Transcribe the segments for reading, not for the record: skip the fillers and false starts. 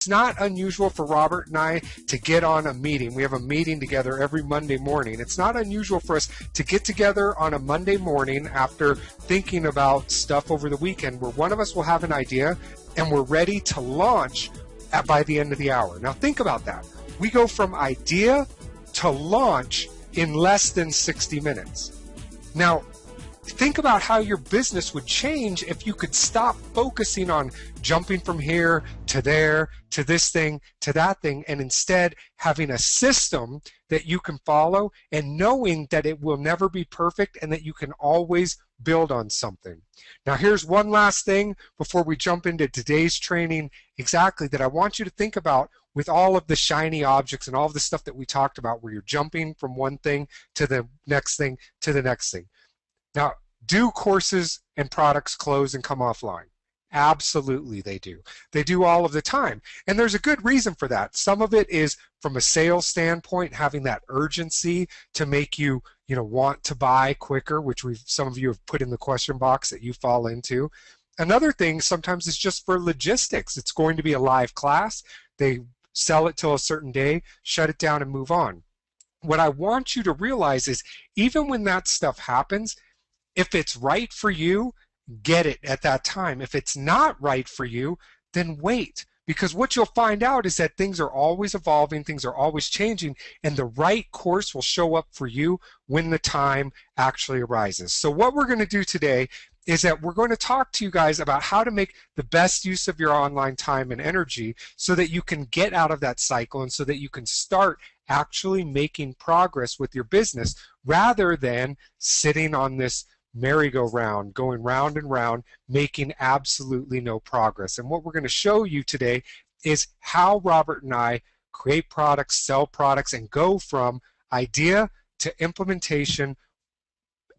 It's not unusual for Robert and I to get on a meeting. We have a meeting together every Monday morning. It's not unusual for us to get together on a Monday morning after thinking about stuff over the weekend where one of us will have an idea and we're ready to launch by the end of the hour. Now think about that. We go from idea to launch in less than 60 minutes. Now, think about how your business would change if you could stop focusing on jumping from here to there to this thing to that thing, and instead having a system that you can follow and knowing that it will never be perfect and that you can always build on something. Now here's one last thing before we jump into today's training exactly that I want you to think about with all of the shiny objects and all of the stuff that we talked about where you're jumping from one thing to the next thing to the next thing. Now, do courses and products close and come offline? Absolutely they do. They do all of the time. And there's a good reason for that. Some of it is from a sales standpoint, having that urgency to make you, want to buy quicker, which some of you have put in the question box that you fall into. Another thing sometimes is just for logistics. It's going to be a live class. They sell it till a certain day, shut it down and move on. What I want you to realize is even when that stuff happens, if it's right for you, get it at that time. If it's not right for you, then wait. Because what you'll find out is that things are always evolving, things are always changing, and the right course will show up for you when the time actually arises. So what we're going to do today is that we're going to talk to you guys about how to make the best use of your online time and energy so that you can get out of that cycle and so that you can start actually making progress with your business rather than sitting on this merry-go-round, going round and round, making absolutely no progress. And what we're going to show you today is how Robert and I create products, sell products, and go from idea to implementation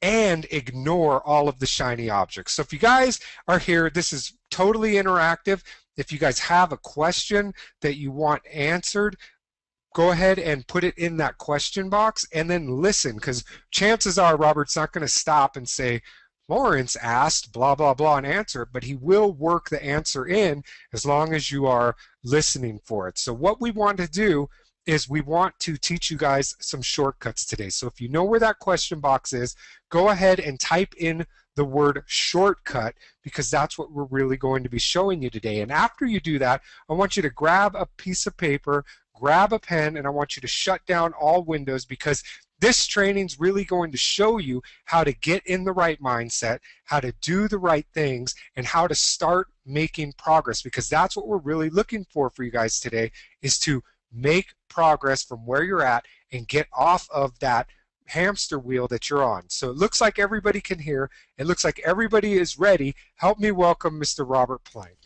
and ignore all of the shiny objects. So if you guys are here, this is totally interactive. If you guys have a question that you want answered, go ahead and put it in that question box and then listen, because chances are Robert's not going to stop and say, Lawrence asked blah, blah, blah, and answer it, but he will work the answer in as long as you are listening for it. So what we want to do is we want to teach you guys some shortcuts today. So if you know where that question box is, go ahead and type in the word shortcut, because that's what we're really going to be showing you today. And after you do that, I want you to grab a piece of paper, grab a pen, and I want you to shut down all windows, because this training is really going to show you how to get in the right mindset, how to do the right things, and how to start making progress, because that's what we're really looking for you guys today, is to make progress from where you're at and get off of that hamster wheel that you're on. So it looks like everybody can hear. It looks like everybody is ready. Help me welcome Mr. Robert Plank.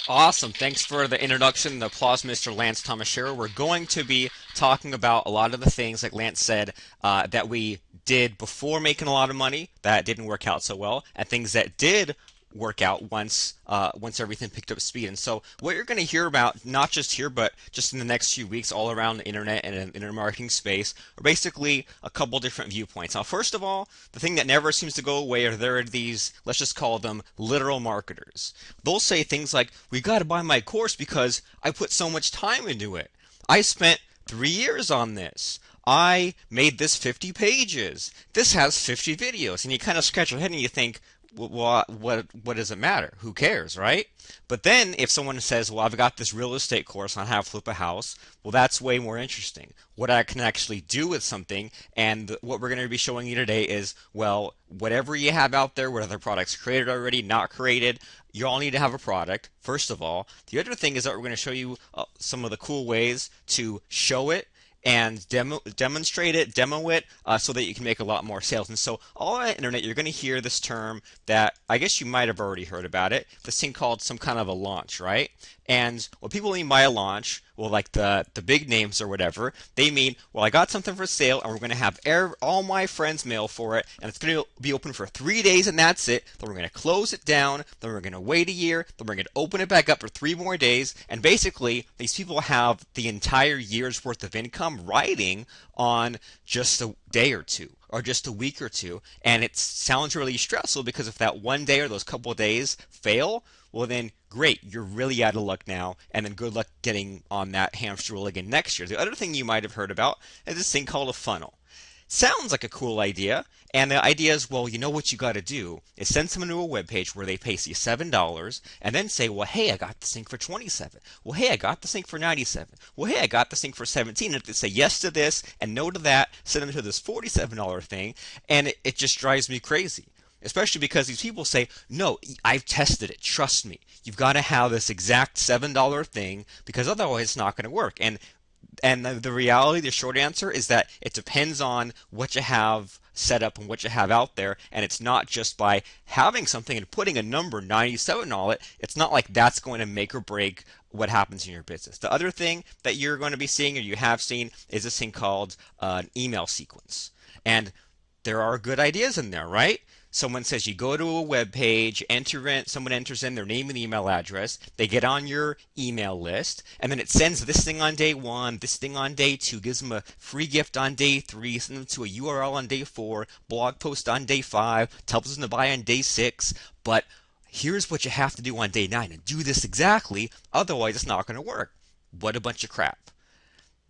Awesome. Thanks for the introduction, the applause, Mr. Lance Tomashiro. We're going to be talking about a lot of the things, like Lance said, that we did before making a lot of money that didn't work out so well, and things that did work out once everything picked up speed. And so what you're going to hear about, not just here, but just in the next few weeks all around the internet and in the internet marketing space, are basically a couple different viewpoints. Now, first of all, the thing that never seems to go away are there are these, let's just call them literal marketers. They'll say things like, we got to buy my course because I put so much time into it. I spent 3 years on this. I made this 50 pages. This has 50 videos. And you kind of scratch your head and you think, what does it matter? Who cares, right? But then if someone says, well, I've got this real estate course on how to flip a house, well, that's way more interesting. What I can actually do with something, and what we're going to be showing you today is, well, whatever you have out there, whether products created already, not created, you all need to have a product, first of all. The other thing is that we're going to show you some of the cool ways to show it and demonstrate it, demo it, so that you can make a lot more sales. And so all on the internet, you're going to hear this term that I guess you might have already heard about it, this thing called some kind of a launch, right? And what people mean by a launch, well, like the big names or whatever, they mean, well, I got something for sale, and we're going to have all my friends mail for it, and it's going to be open for 3 days, and that's it. Then we're going to close it down, then we're going to wait a year, then we're going to open it back up for 3 more days, and basically, these people have the entire year's worth of income riding on just a day or two, or just a week or two, and it sounds really stressful because if that one day or those couple of days fail, well then great, you're really out of luck now, and then good luck getting on that hamster wheel again next year. The other thing you might have heard about is this thing called a funnel. Sounds like a cool idea, and the idea is, well, you know what you got to do is send someone to a web page where they pay you $7 and then say, well, hey, I got this thing for 27. Well, hey, I got this thing for 97. Well, hey, I got this thing for 17. And if they say yes to this and no to that, send them to this $47 thing, and it just drives me crazy. Especially because these people say, no, I've tested it. Trust me. You've got to have this exact $7 thing because otherwise it's not going to work. And the reality, the short answer is that it depends on what you have set up and what you have out there. And it's not just by having something and putting a number 97 on it. It's not like that's going to make or break what happens in your business. The other thing that you're going to be seeing or you have seen is this thing called an email sequence. And there are good ideas in there, right? Someone says you go to a web page, someone enters in their name and email address, they get on your email list, and then it sends this thing on day 1, this thing on day 2, gives them a free gift on day 3, sends them to a URL on day 4, blog post on day 5, tells them to buy on day 6, but here's what you have to do on day 9, and do this exactly, otherwise it's not going to work. What a bunch of crap.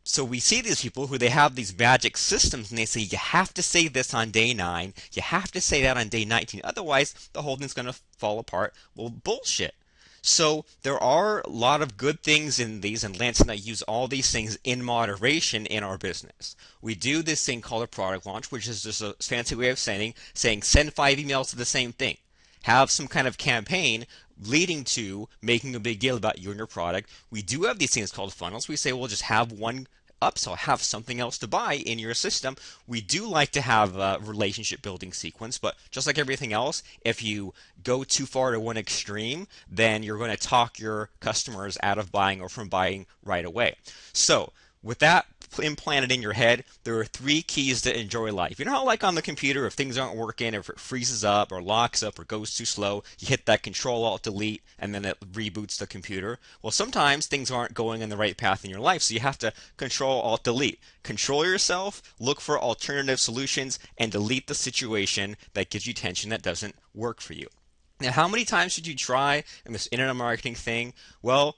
So we see these people who they have these magic systems and they say you have to say this on day 9, you have to say that on day 19, otherwise the whole thing's going to fall apart. Well, bullshit. So there are a lot of good things in these, and Lance and I use all these things in moderation in our business. We do this thing called a product launch, which is just a fancy way of saying send 5 emails to the same thing. Have some kind of campaign leading to making a big deal about you and your product. We do have these things called funnels. We say, well, just have one up, so have something else to buy in your system. We do like to have a relationship building sequence, but just like everything else, if you go too far to one extreme, then you're going to talk your customers out of buying or from buying right away. So with that implanted in your head, there are 3 keys to enjoy life. You know how like on the computer, if things aren't working, if it freezes up or locks up or goes too slow, you hit that Control-Alt-Delete and then it reboots the computer? Well, sometimes things aren't going in the right path in your life, so you have to Control-Alt-Delete. Control yourself, look for alternative solutions, and delete the situation that gives you tension that doesn't work for you. Now, how many times should you try in this internet marketing thing? Well,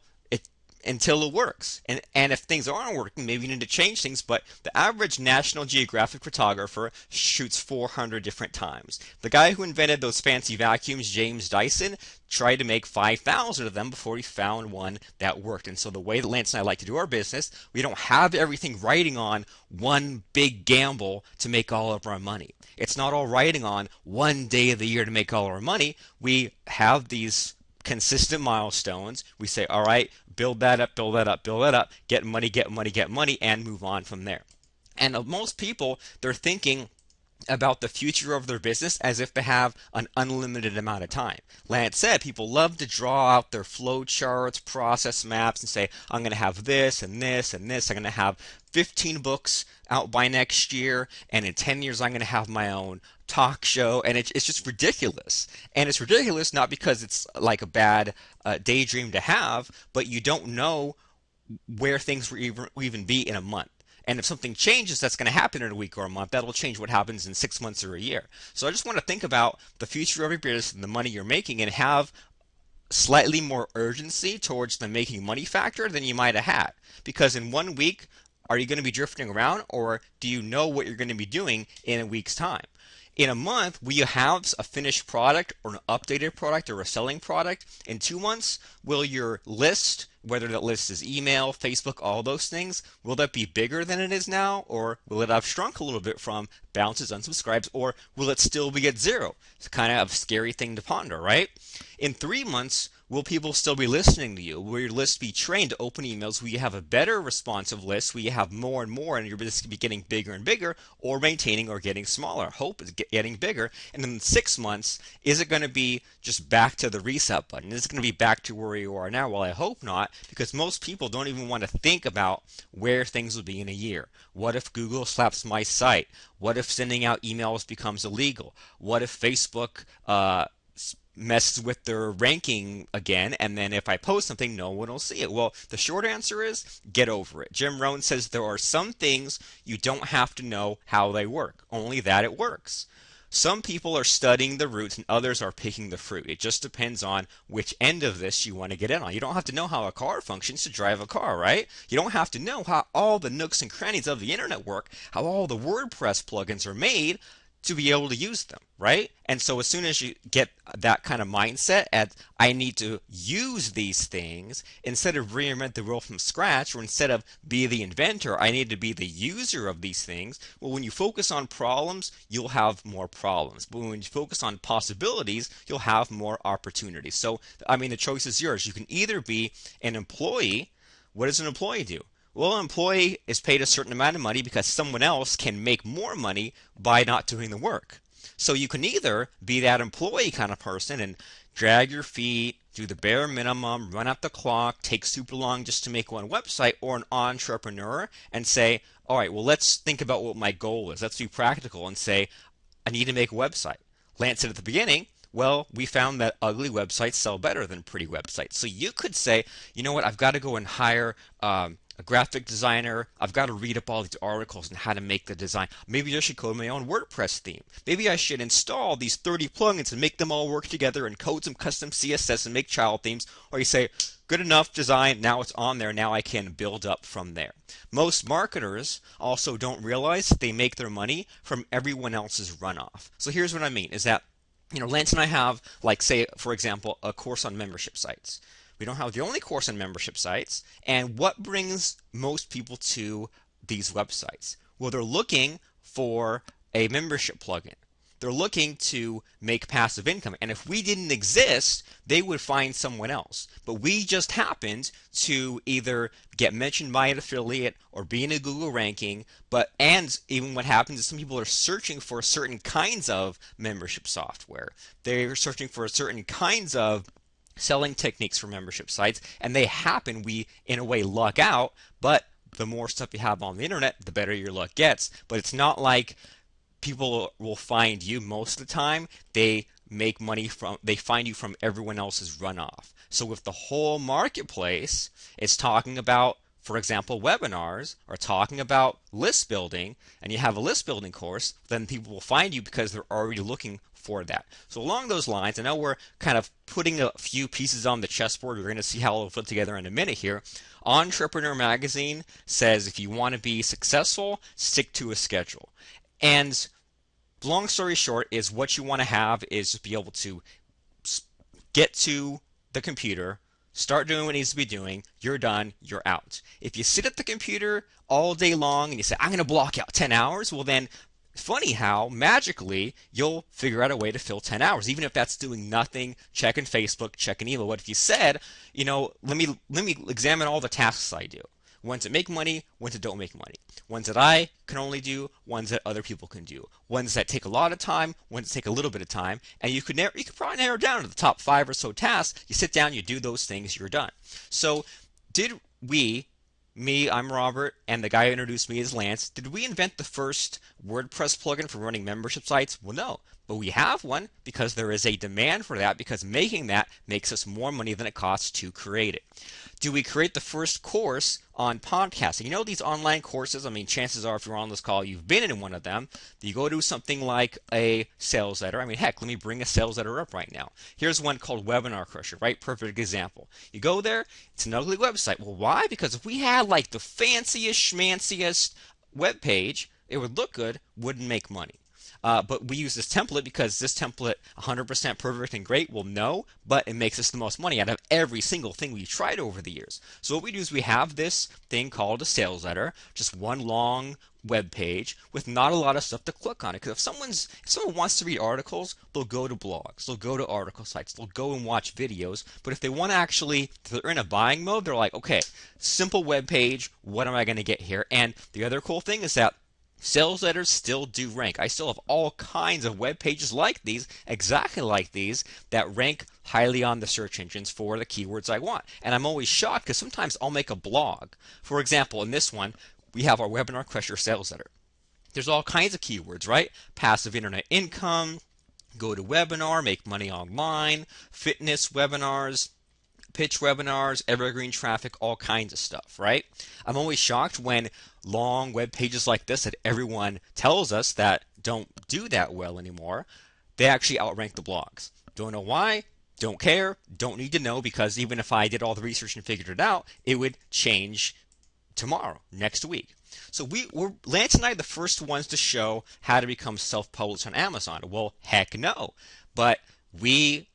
until it works. And if things aren't working, maybe you need to change things, but the average National Geographic photographer shoots 400 different times. The guy who invented those fancy vacuums, James Dyson, tried to make 5,000 of them before he found one that worked. And so the way that Lance and I like to do our business, we don't have everything riding on one big gamble to make all of our money. It's not all riding on one day of the year to make all our money. We have these consistent milestones. We say, all right, build that up, build that up, build that up, get money, get money, get money, and move on from there. And most people, they're thinking about the future of their business as if they have an unlimited amount of time. Lance said people love to draw out their flow charts, process maps, and say, I'm going to have this and this and this. I'm going to have 15 books out by next year, and in 10 years I'm going to have my own talk show, and it's just ridiculous. And it's ridiculous not because it's like a bad daydream to have, but you don't know where things will even be in a month. And if something changes that's going to happen in a week or a month, that'll change what happens in 6 months or a year. So I just want to think about the future of your business and the money you're making and have slightly more urgency towards the making money factor than you might have had. Because in 1 week, are you going to be drifting around, or do you know what you're going to be doing in a week's time? In a month, will you have a finished product or an updated product or a selling product? In 2 months, will your list, whether that list is email, Facebook, all those things, will that be bigger than it is now? Or will it have shrunk a little bit from bounces, unsubscribes, or will it still be at 0? It's kind of a scary thing to ponder, right? In 3 months, will people still be listening to you? Will your list be trained to open emails? Will you have a better responsive list? Will you have more and more and your business will be getting bigger and bigger, or maintaining or getting smaller? Hope is getting bigger. And in 6 months, is it going to be just back to the reset button? Is it going to be back to where you are now? Well, I hope not, because most people don't even want to think about where things will be in a year. What if Google slaps my site? What if sending out emails becomes illegal? What if Facebook messes with their ranking again, and then if I post something, no one will see it? Well, the short answer is get over it. Jim Rohn says there are some things you don't have to know how they work, only that it works. Some people are studying the roots and others are picking the fruit. It just depends on which end of this you want to get in on. You don't have to know how a car functions to drive a car, right? You don't have to know how all the nooks and crannies of the internet work, how all the WordPress plugins are made to be able to use them, right? And so as soon as you get that kind of mindset at I need to use these things instead of reinvent the wheel from scratch, or instead of be the inventor, I need to be the user of these things. Well, when you focus on problems, you'll have more problems. But when you focus on possibilities, you'll have more opportunities. So, I mean, the choice is yours. You can either be an employee. What does an employee do? Well, an employee is paid a certain amount of money because someone else can make more money by not doing the work. So you can either be that employee kind of person and drag your feet, do the bare minimum, run out the clock, take super long just to make one website, or an entrepreneur and say, all right, well, let's think about what my goal is. Let's be practical and say, I need to make a website. Lance said at the beginning, well, we found that ugly websites sell better than pretty websites. So you could say, you know what, I've got to go and hire a graphic designer. I've got to read up all these articles on how to make the design. Maybe I should code my own WordPress theme. Maybe I should install these 30 plugins and make them all work together and code some custom CSS and make child themes. Or you say, good enough design, now it's on there, now I can build up from there. Most marketers also don't realize they make their money from everyone else's runoff. So here's what I mean, is that Lance and I have, like, say, for example, a course on membership sites. We don't have the only course on membership sites. And what brings most people to these websites? Well, they're looking for a membership plugin. They're looking to make passive income. And if we didn't exist, they would find someone else. But we just happened to either get mentioned by an affiliate or be in a Google ranking. And even what happens is some people are searching for certain kinds of membership software. They're searching for certain kinds of selling techniques for membership sites, and they happen, we in a way luck out, but the more stuff you have on the internet, the better your luck gets. But it's not like people will find you most of the time. They find you from everyone else's runoff. So if the whole marketplace is talking about, for example, webinars, or talking about list building, and you have a list building course, then people will find you because they're already looking for that. So along those lines, I know we're kind of putting a few pieces on the chessboard. We're going to see how it'll fit together in a minute here. Entrepreneur Magazine says if you want to be successful, stick to a schedule. And long story short is what you want to have is just be able to get to the computer, start doing what needs to be doing, you're done, you're out. If you sit at the computer all day long and you say, I'm going to block out 10 hours, well then, funny how magically you'll figure out a way to fill 10 hours, even if that's doing nothing, checking Facebook, checking email. What if you said, let me examine all the tasks I do. Ones that make money, ones that don't make money. Ones that I can only do, ones that other people can do. Ones that take a lot of time, ones that take a little bit of time. And you could probably narrow down to the top 5 or so tasks. You sit down, you do those things, you're done. So did me, I'm Robert, and the guy who introduced me is Lance. Did we invent the first WordPress plugin for running membership sites? Well, no. But we have one because there is a demand for that, because making that makes us more money than it costs to create it. Do we create the first course on podcasting? These online courses, chances are if you're on this call, you've been in one of them. You go do something like a sales letter. Heck, let me bring a sales letter up right now. Here's one called Webinar Crusher, right? Perfect example. You go there, it's an ugly website. Well, why? Because if we had like the fanciest, schmanciest web page, it would look good, wouldn't make money. But we use this template because this template 100% perfect and great. Well, no, but it makes us the most money out of every single thing we've tried over the years. So what we do is we have this thing called a sales letter, just one long web page with not a lot of stuff to click on it. Because if someone wants to read articles, they'll go to blogs, they'll go to article sites, they'll go and watch videos. But if they want to if they're in a buying mode, they're like, okay, simple web page, what am I going to get here? And the other cool thing is that sales letters still do rank. I still have all kinds of web pages like these, exactly like these, that rank highly on the search engines for the keywords I want. And I'm always shocked because sometimes I'll make a blog. For example, in this one, we have our Webinar Crusher sales letter. There's all kinds of keywords, right? Passive internet income, go to webinar, make money online, fitness webinars, pitch webinars, evergreen traffic, all kinds of stuff, right? I'm always shocked when long web pages like this that everyone tells us that don't do that well anymore. They actually outrank the blogs. Don't know why, don't care, don't need to know, because even if I did all the research and figured it out, it would change tomorrow, next week. So we're Lance and I the first ones to show how to become self-published on Amazon. Well, heck no. But we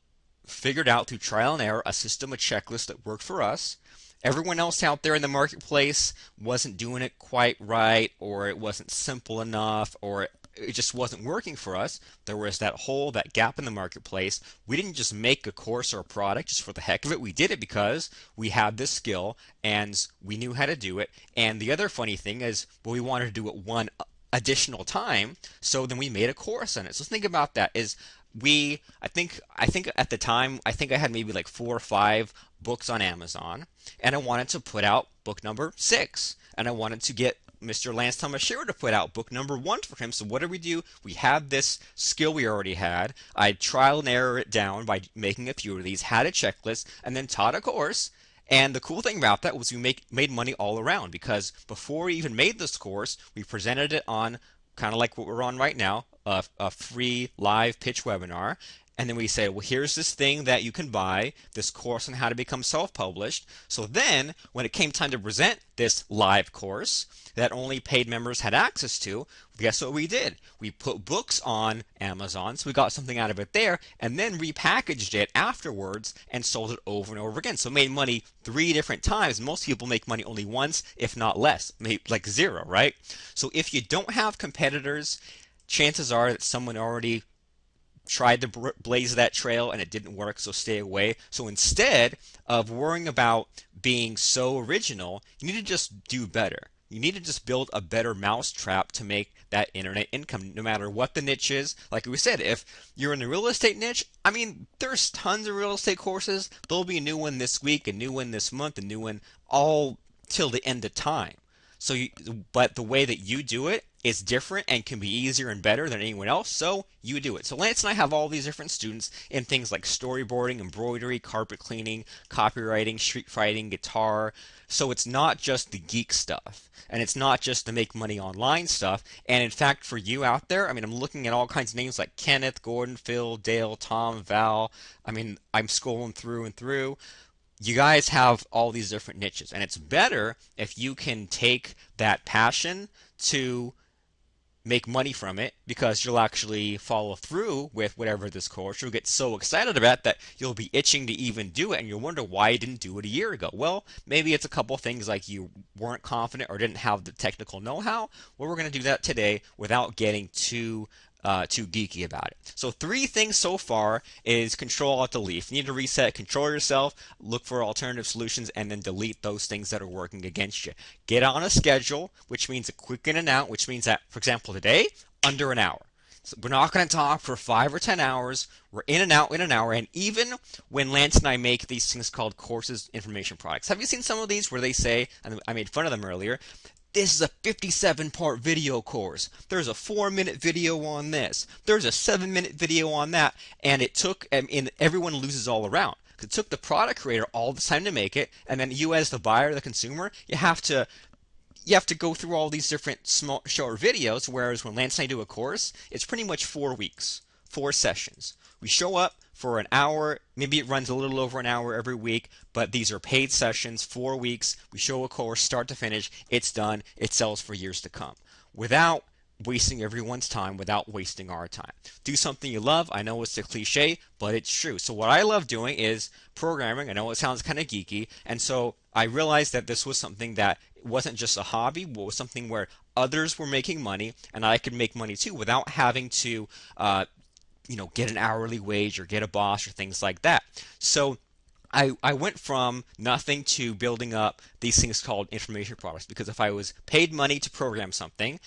figured out through trial and error a system, a checklist that worked for us. Everyone else out there in the marketplace wasn't doing it quite right, or it wasn't simple enough, or it just wasn't working for us. There was that hole, that gap in the marketplace. We didn't just make a course or a product just for the heck of it. We did it because we had this skill and we knew how to do it. And the other funny thing is, well, we wanted to do it one additional time, so then we made a course on it. So think about that. I think at the time, I think I had maybe like 4 or 5 books on Amazon, and I wanted to put out book number 6, and I wanted to get Mr. Lance Thomas Shearer to put out book number 1 for him. So what did we do? We had this skill we already had. I trial and error it down by making a few of these, had a checklist, and then taught a course. And the cool thing about that was we made money all around, because before we even made this course, we presented it on kind of like what we're on right now, a free live pitch webinar. And then we say, well, here's this thing that you can buy, this course on how to become self-published. So then when it came time to present this live course that only paid members had access to, guess what we did? We put books on Amazon, so we got something out of it there, and then repackaged it afterwards and sold it over and over again. So made money 3 different times. Most people make money only once, if not less, maybe like 0, right? So if you don't have competitors, chances are that someone already tried to blaze that trail and it didn't work, so stay away. So instead of worrying about being so original, you need to just do better. You need to just build a better mousetrap to make that internet income, no matter what the niche is. Like we said, if you're in the real estate niche, I mean, there's tons of real estate courses. There'll be a new one this week, a new one this month, a new one all till the end of time. So, but the way that you do it is different and can be easier and better than anyone else, so you do it. So Lance and I have all these different students in things like storyboarding, embroidery, carpet cleaning, copywriting, street fighting, guitar. So it's not just the geek stuff, and it's not just the make money online stuff. And in fact, for you out there, I mean, I'm looking at all kinds of names like Kenneth, Gordon, Phil, Dale, Tom, Val. I mean, I'm scrolling through and through. You guys have all these different niches, and it's better if you can take that passion to make money from it, because you'll actually follow through with whatever this course. You'll get so excited about it that you'll be itching to even do it, and you'll wonder why you didn't do it a year ago. Well, maybe it's a couple things like you weren't confident or didn't have the technical know-how. Well, we're going to do that today without getting too geeky about it. So 3 things so far is Control-Alt-Delete. You need to reset, control yourself, look for alternative solutions, and then delete those things that are working against you. Get on a schedule, which means a quick in and out, which means that, for example, today, under an hour. So we're not going to talk for 5 or 10 hours. We're in and out in an hour. And even when Lance and I make these things called courses, information products, have you seen some of these where they say, and I made fun of them earlier, this is a 57-part video course. There's a 4-minute video on this. There's a 7-minute video on that. And it took, and everyone loses all around. It took the product creator all the time to make it, and then you as the buyer, the consumer, you have to go through all these different small, short videos, whereas when Lance and I do a course, it's pretty much 4 weeks, 4 sessions. We show up for an hour, maybe it runs a little over an hour every week, but these are paid sessions, 4 weeks. We show a course start to finish, it's done, it sells for years to come, without wasting everyone's time, without wasting our time. Do something you love. I know it's a cliche, but it's true. So what I love doing is programming. I know it sounds kind of geeky, and so I realized that this was something that wasn't just a hobby, but was something where others were making money, and I could make money too without having to get an hourly wage or get a boss or things like that. So I went from nothing to building up these things called information products, because if I was paid money to program something,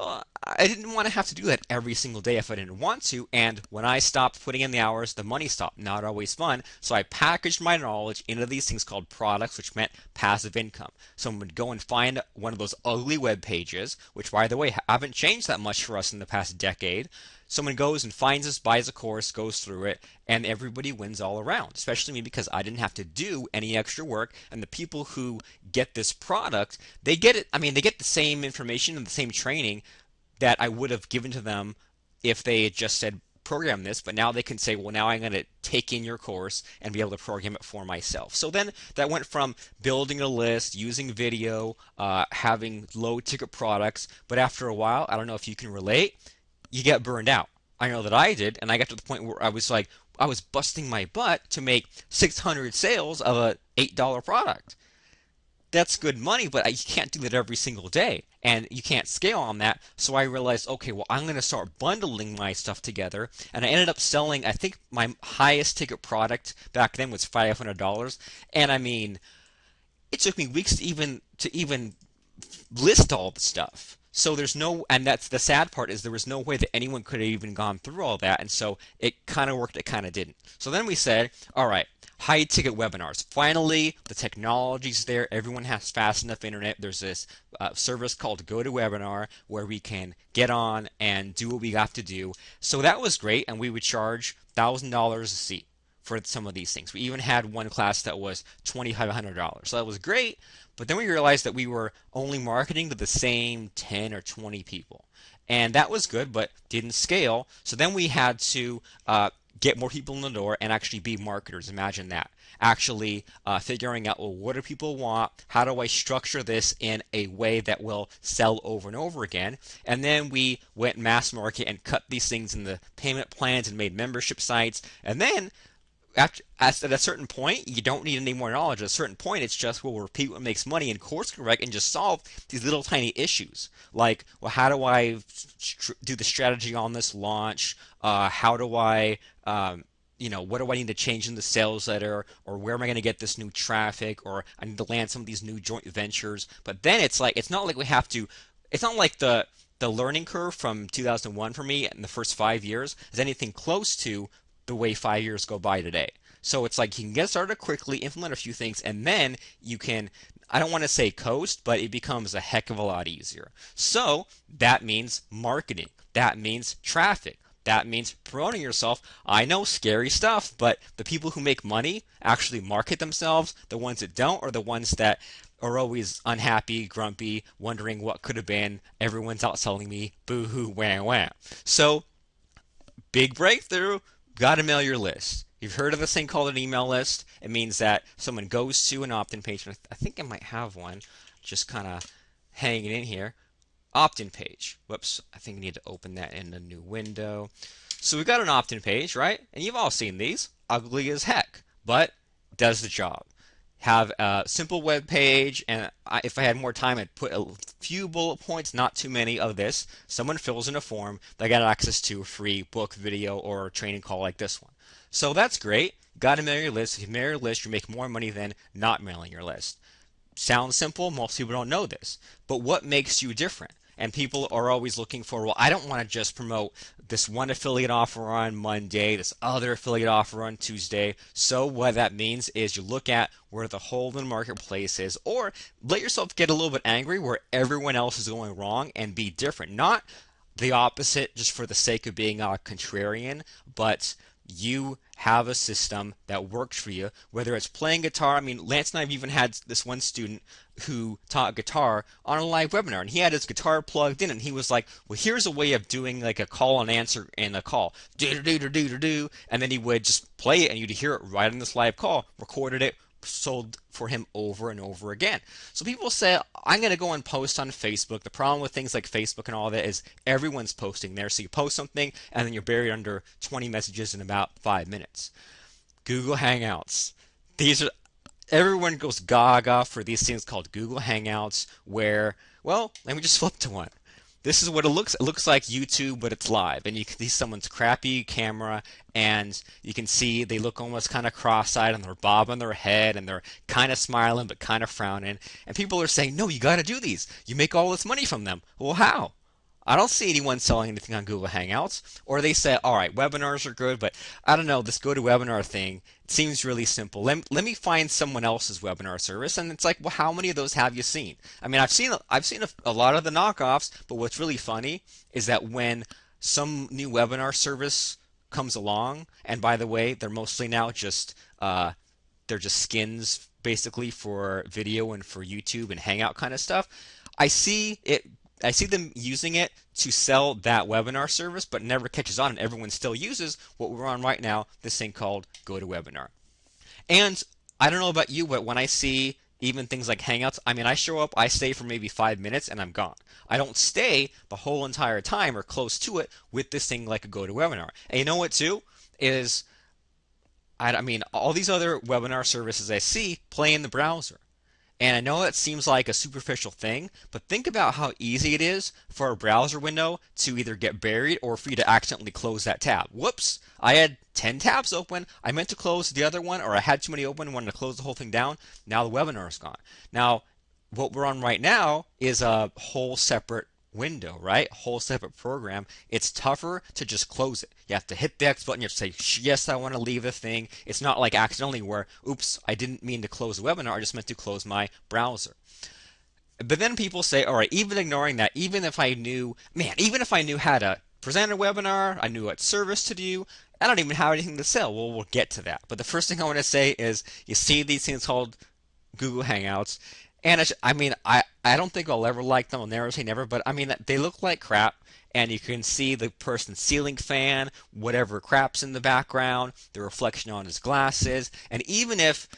I didn't want to have to do that every single day if I didn't want to, and when I stopped putting in the hours, the money stopped. Not always fun, so I packaged my knowledge into these things called products, which meant passive income. Someone would go and find one of those ugly web pages, which, by the way, haven't changed that much for us in the past decade. Someone goes and finds us, buys a course, goes through it, and everybody wins all around, especially me, because I didn't have to do any extra work. And the people who get this product, they get it. I mean, they get the same information and the same training that I would have given to them if they had just said program this, but now they can say, well, now I'm going to take in your course and be able to program it for myself. So then that went from building a list, using video, having low ticket products, but after a while, I don't know if you can relate, you get burned out. I know that I did, and I got to the point where I was like, I was busting my butt to make 600 sales of a $8 product. That's good money, but you can't do that every single day, and you can't scale on that. So I realized, okay, well, I'm going to start bundling my stuff together, and I ended up selling, I think my highest ticket product back then was $500, and I mean, it took me weeks to even list all the stuff. So there's no, and that's the sad part, is there was no way that anyone could have even gone through all that, and so it kind of worked, it kind of didn't. So then we said, all right, high ticket webinars. Finally, the technology's there. Everyone has fast enough internet. There's this service called GoToWebinar where we can get on and do what we have to do. So that was great, and we would charge $1,000 a seat for some of these things. We even had one class that was $2,500. So that was great, but then we realized that we were only marketing to the same 10 or 20 people. And that was good, but didn't scale. So then we had to get more people in the door and actually be marketers. Imagine that. Actually figuring out, well, what do people want? How do I structure this in a way that will sell over and over again? And then we went mass market and cut these things in the payment plans and made membership sites. And then at a certain point, you don't need any more knowledge. At a certain point, it's just, well, repeat what makes money and course correct and just solve these little tiny issues. Like, well, how do I do the strategy on this launch? How do I, what do I need to change in the sales letter? Or where am I going to get this new traffic? Or I need to land some of these new joint ventures. But then it's like, it's not like we have to, it's not like the learning curve from 2001 for me in the first 5 years is anything close to the way 5 years go by today. So it's like you can get started quickly, implement a few things, and then you can, I don't want to say coast, but it becomes a heck of a lot easier. So that means marketing. That means traffic. That means promoting yourself. I know, scary stuff, but the people who make money actually market themselves. The ones that don't are the ones that are always unhappy, grumpy, wondering what could have been. Everyone's outselling me. Boo-hoo, wah, wah. So, big breakthrough. Got to mail your list. You've heard of this thing called an email list. It means that someone goes to an opt-in page, and I think I might have one just kind of hanging in here. Opt-in page. Whoops, I think I need to open that in a new window. So we've got an opt-in page, right? And you've all seen these. Ugly as heck, but does the job. Have a simple web page, and if I had more time, I'd put a few bullet points, not too many of this. Someone fills in a form, they got access to a free book, video, or training call like this one. So that's great. Got to mail your list. If you mail your list, you make more money than not mailing your list. Sounds simple. Most people don't know this. But what makes you different? And people are always looking for, well, I don't want to just promote this one affiliate offer on Monday, this other affiliate offer on Tuesday. So what that means is you look at where the hole in the marketplace is, or let yourself get a little bit angry where everyone else is going wrong and be different. Not the opposite just for the sake of being a contrarian, but you have a system that works for you, whether it's playing guitar. I mean, Lance and I have even had this one student who taught guitar on a live webinar, and he had his guitar plugged in, and he was like, well, here's a way of doing like a call and answer in a call. Do-do-do-do-do-do, and then he would just play it, and you'd hear it right on this live call, recorded it, sold for him over and over again. So people say, I'm going to go and post on Facebook. The problem with things like Facebook and all that is everyone's posting there. So you post something and then you're buried under 20 messages in about 5 minutes. Google Hangouts. These are, everyone goes gaga for these things called Google Hangouts where, well, let me just flip to one. This is what it looks. It looks like YouTube, but it's live, and you can see someone's crappy camera, and you can see they look almost kind of cross-eyed, and they're bobbing their head, and they're kind of smiling, but kind of frowning. And people are saying, "No, you got to do these. You make all this money from them." Well, how? I don't see anyone selling anything on Google Hangouts. Or they say, all right, webinars are good, but I don't know, this GoToWebinar thing, it seems really simple. Let me find someone else's webinar service. And it's like, well, how many of those have you seen? I mean, I've seen a lot of the knockoffs, but what's really funny is that when some new webinar service comes along, and by the way, they're mostly now just they're just skins basically for video and for YouTube and Hangout kind of stuff. I see it I see them using it to sell that webinar service, but never catches on, and everyone still uses what we're on right now, this thing called GoToWebinar. And I don't know about you, but when I see even things like Hangouts, I mean, I show up, I stay for maybe 5 minutes, and I'm gone. I don't stay the whole entire time or close to it with this thing like a GoToWebinar. And you know what, too? Is, I mean, all these other webinar services I see play in the browser. And I know that seems like a superficial thing, but think about how easy it is for a browser window to either get buried or for you to accidentally close that tab. Whoops, I had 10 tabs open. I meant to close the other one, or I had too many open and wanted to close the whole thing down. Now the webinar is gone. Now, what we're on right now is a whole separate window, right? A whole separate program. It's tougher to just close it. You have to hit the X button. You have to say, yes, I want to leave the thing. It's not like accidentally where, oops, I didn't mean to close the webinar. I just meant to close my browser. But then people say, all right, even ignoring that, even if I knew, even if I knew how to present a webinar, I knew what service to do, I don't even have anything to sell. Well, we'll get to that. But the first thing I want to say is you see these things called Google Hangouts. And I don't think I'll ever like them. I'll never say never, but I mean, they look like crap. And you can see the person's ceiling fan, whatever crap's in the background, the reflection on his glasses. And even if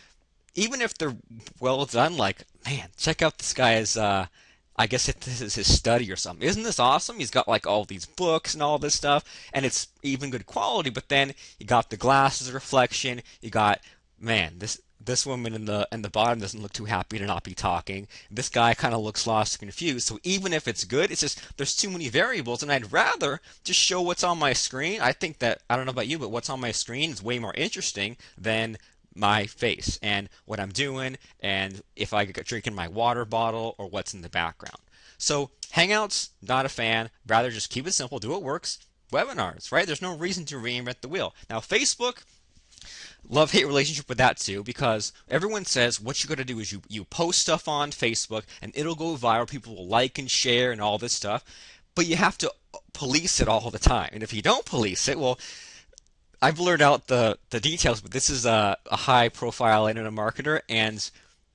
they're well done, like, man, check out this guy's, I guess this is his study or something. Isn't this awesome? He's got like all these books and all this stuff, and it's even good quality. But then you got the glasses reflection. You got, man, this woman in the bottom doesn't look too happy to not be talking. This guy kind of looks lost and confused. So even if it's good, it's just there's too many variables, and I'd rather just show what's on my screen. I think that, I don't know about you, but what's on my screen is way more interesting than my face and what I'm doing, and if I get drinking my water bottle or what's in the background. So Hangouts, not a fan. Rather just keep it simple, do what works. Webinars, right? There's no reason to reinvent the wheel. Now Facebook, love-hate relationship with that too, because everyone says what you got to do is you post stuff on Facebook and it'll go viral. People will like and share and all this stuff, but you have to police it all the time. And if you don't police it, well, I've blurred out the details, but this is a high-profile internet marketer, and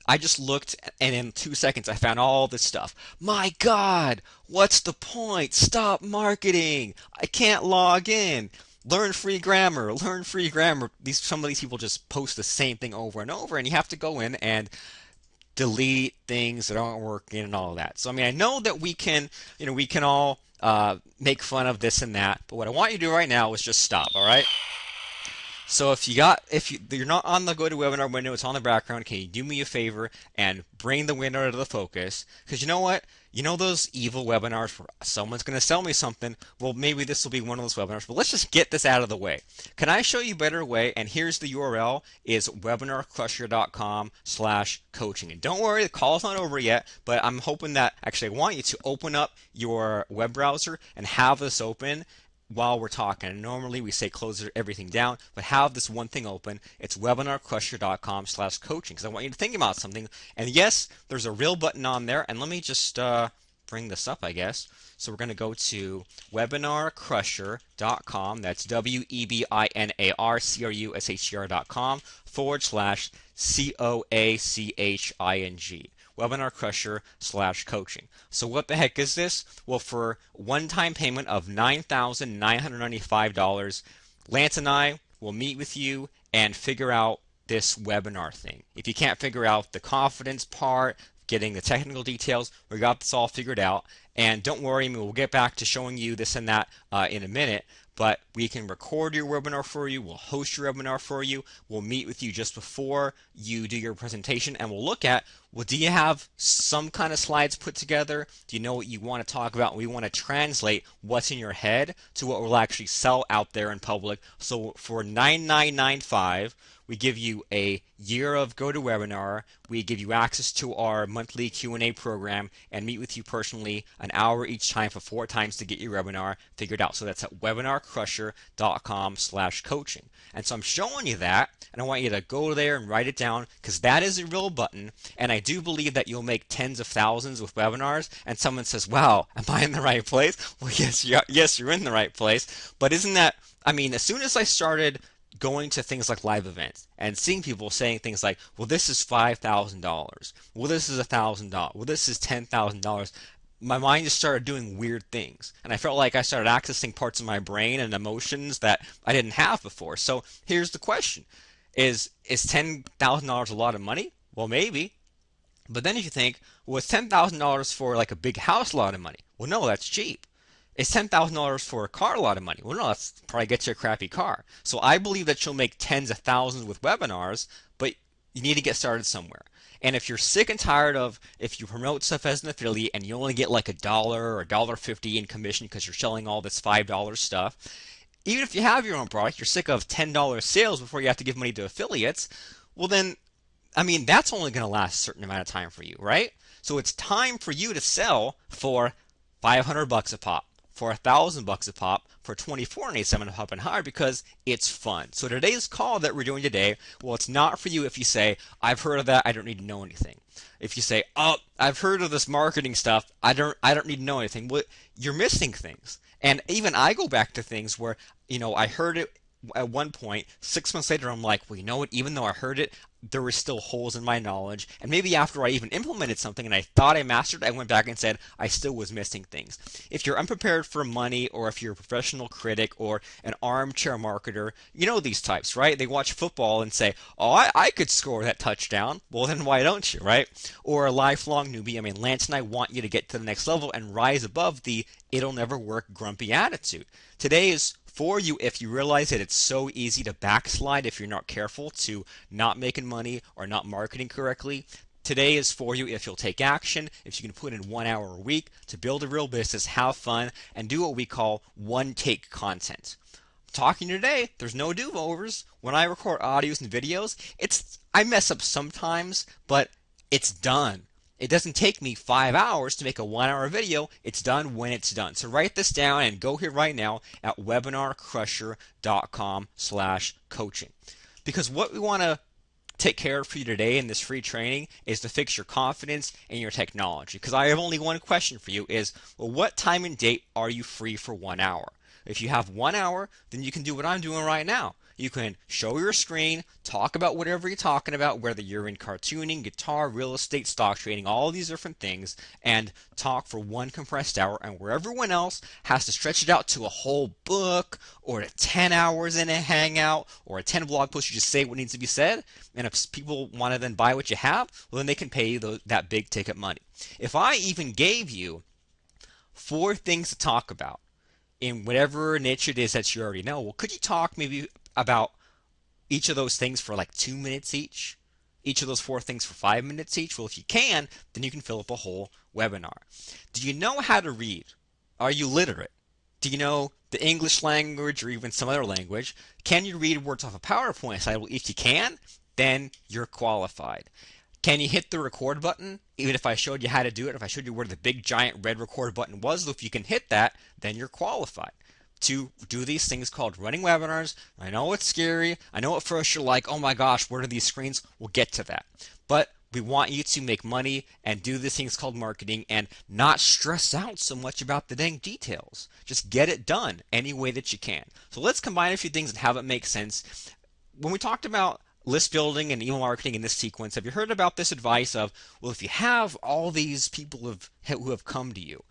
I just looked, and in 2 seconds I found all this stuff. My God, what's the point? Stop marketing. I can't log in. Learn free grammar. Learn free grammar. Some of these people just post the same thing over and over, and you have to go in and delete things that aren't working and all of that. So I mean, I know that we can all make fun of this and that, but what I want you to do right now is just stop. All right. So if you're not on the GoToWebinar window, it's on the background, can you do me a favor and bring the window to the focus? Because you know what? You know those evil webinars where someone's going to sell me something? Well, maybe this will be one of those webinars, but let's just get this out of the way. Can I show you a better way? And here's the URL, is webinarcrusher.com/coaching. And don't worry, the call's not over yet, but I'm hoping that, actually I want you to open up your web browser and have this open while we're talking. And normally we say close everything down, but have this one thing open. It's webinarcrusher.com/coaching, because I want you to think about something. And yes, there's a real button on there, and let me just bring this up, I guess. So we're going to go to webinarcrusher.com, that's webinarcrusher.com/COACHING. webinarcrusher/coaching. So what the heck is this? Well, for one-time payment of $9,995, Lance and I will meet with you and figure out this webinar thing. If you can't figure out the confidence part, getting the technical details, we got this all figured out. And don't worry, we'll get back to showing you this and that in a minute. But we can record your webinar for you. We'll host your webinar for you. We'll meet with you just before you do your presentation, and we'll look at, well, do you have some kind of slides put together? Do you know what you want to talk about? We want to translate what's in your head to what will actually sell out there in public. So for $9,995, we give you a year of GoToWebinar. We give you access to our monthly Q&A program and meet with you personally an hour each time for 4 times to get your webinar figured out. So that's at webinarcrusher.com/coaching. And so I'm showing you that, and I want you to go there and write it down, because that is a real button. And I do believe that you'll make tens of thousands with webinars. And someone says, wow, am I in the right place? Well, yes, you're in the right place. But isn't that, I mean, as soon as I started going to things like live events and seeing people saying things like, well, this is $5,000. Well, this is $1,000. Well, this is $10,000. my mind just started doing weird things. And I felt like I started accessing parts of my brain and emotions that I didn't have before. So here's the question. Is $10,000 a lot of money? Well, maybe. But then if you think, well, is $10,000 for like a big house a lot of money? Well, no, that's cheap. Is $10,000 for a car a lot of money? Well, no, that's probably gets you a crappy car. So I believe that you'll make tens of thousands with webinars, but you need to get started somewhere. And if you're sick and tired of if you promote stuff as an affiliate and you only get like $1 or $1.50 in commission because you're selling all this $5 stuff, even if you have your own product, you're sick of $10 sales before you have to give money to affiliates, well then, I mean, that's only going to last a certain amount of time for you, right? So it's time for you to sell for $500 a pop, for $1,000 a pop, for $24.87 a pop and higher because it's fun. So today's call that we're doing today, well, it's not for you if you say, I've heard of that, I don't need to know anything. If you say, oh, I've heard of this marketing stuff, I don't need to know anything. Well, you're missing things. And even I go back to things where, I heard it at one point. 6 months later, I'm like, well, you know what? Even though I heard it, there were still holes in my knowledge. And maybe after I even implemented something and I thought I mastered it, I went back and said I still was missing things. If you're unprepared for money, or if you're a professional critic or an armchair marketer, you know these types, right? They watch football and say, oh, I could score that touchdown. Well, then why don't you, right? Or a lifelong newbie. I mean, Lance and I want you to get to the next level and rise above the it'll never work grumpy attitude. Today is for you if you realize that it's so easy to backslide if you're not careful to not making money or not marketing correctly. Today is for you if you'll take action, if you can put in 1 hour a week to build a real business, have fun, and do what we call one-take content. Talking today, there's no do-overs. When I record audios and videos, I mess up sometimes, but it's done. It doesn't take me 5 hours to make a 1 hour video. It's done when it's done. So write this down and go here right now at webinarcrusher.com/coaching. Because what we want to take care of for you today in this free training is to fix your confidence and your technology. Because I have only one question for you is, well, what time and date are you free for 1 hour? If you have 1 hour, then you can do what I'm doing right now. You can show your screen, talk about whatever you're talking about, whether you're in cartooning, guitar, real estate, stock trading, all these different things, and talk for one compressed hour. And where everyone else has to stretch it out to a whole book or to 10 hours in a hangout or a 10 blog post, you just say what needs to be said. And if people want to then buy what you have, well, then they can pay you that big ticket money. If I even gave you 4 things to talk about in whatever niche it is that you already know, well, could you talk maybe about each of those things for like 2 minutes each? Each of those 4 things for 5 minutes each? Well, if you can, then you can fill up a whole webinar. Do you know how to read? Are you literate? Do you know the English language or even some other language? Can you read words off a PowerPoint slide? Well, if you can, then you're qualified. Can you hit the record button? Even if I showed you how to do it, if I showed you where the big giant red record button was, if you can hit that, then you're qualified to do these things called running webinars. I know it's scary. I know at first you're like, oh my gosh, what are these screens? We'll get to that. But we want you to make money and do these things called marketing and not stress out so much about the dang details. Just get it done any way that you can. So let's combine a few things and have it make sense. When we talked about list building and email marketing in this sequence, have you heard about this advice of, well, if you have all these people who have come to you,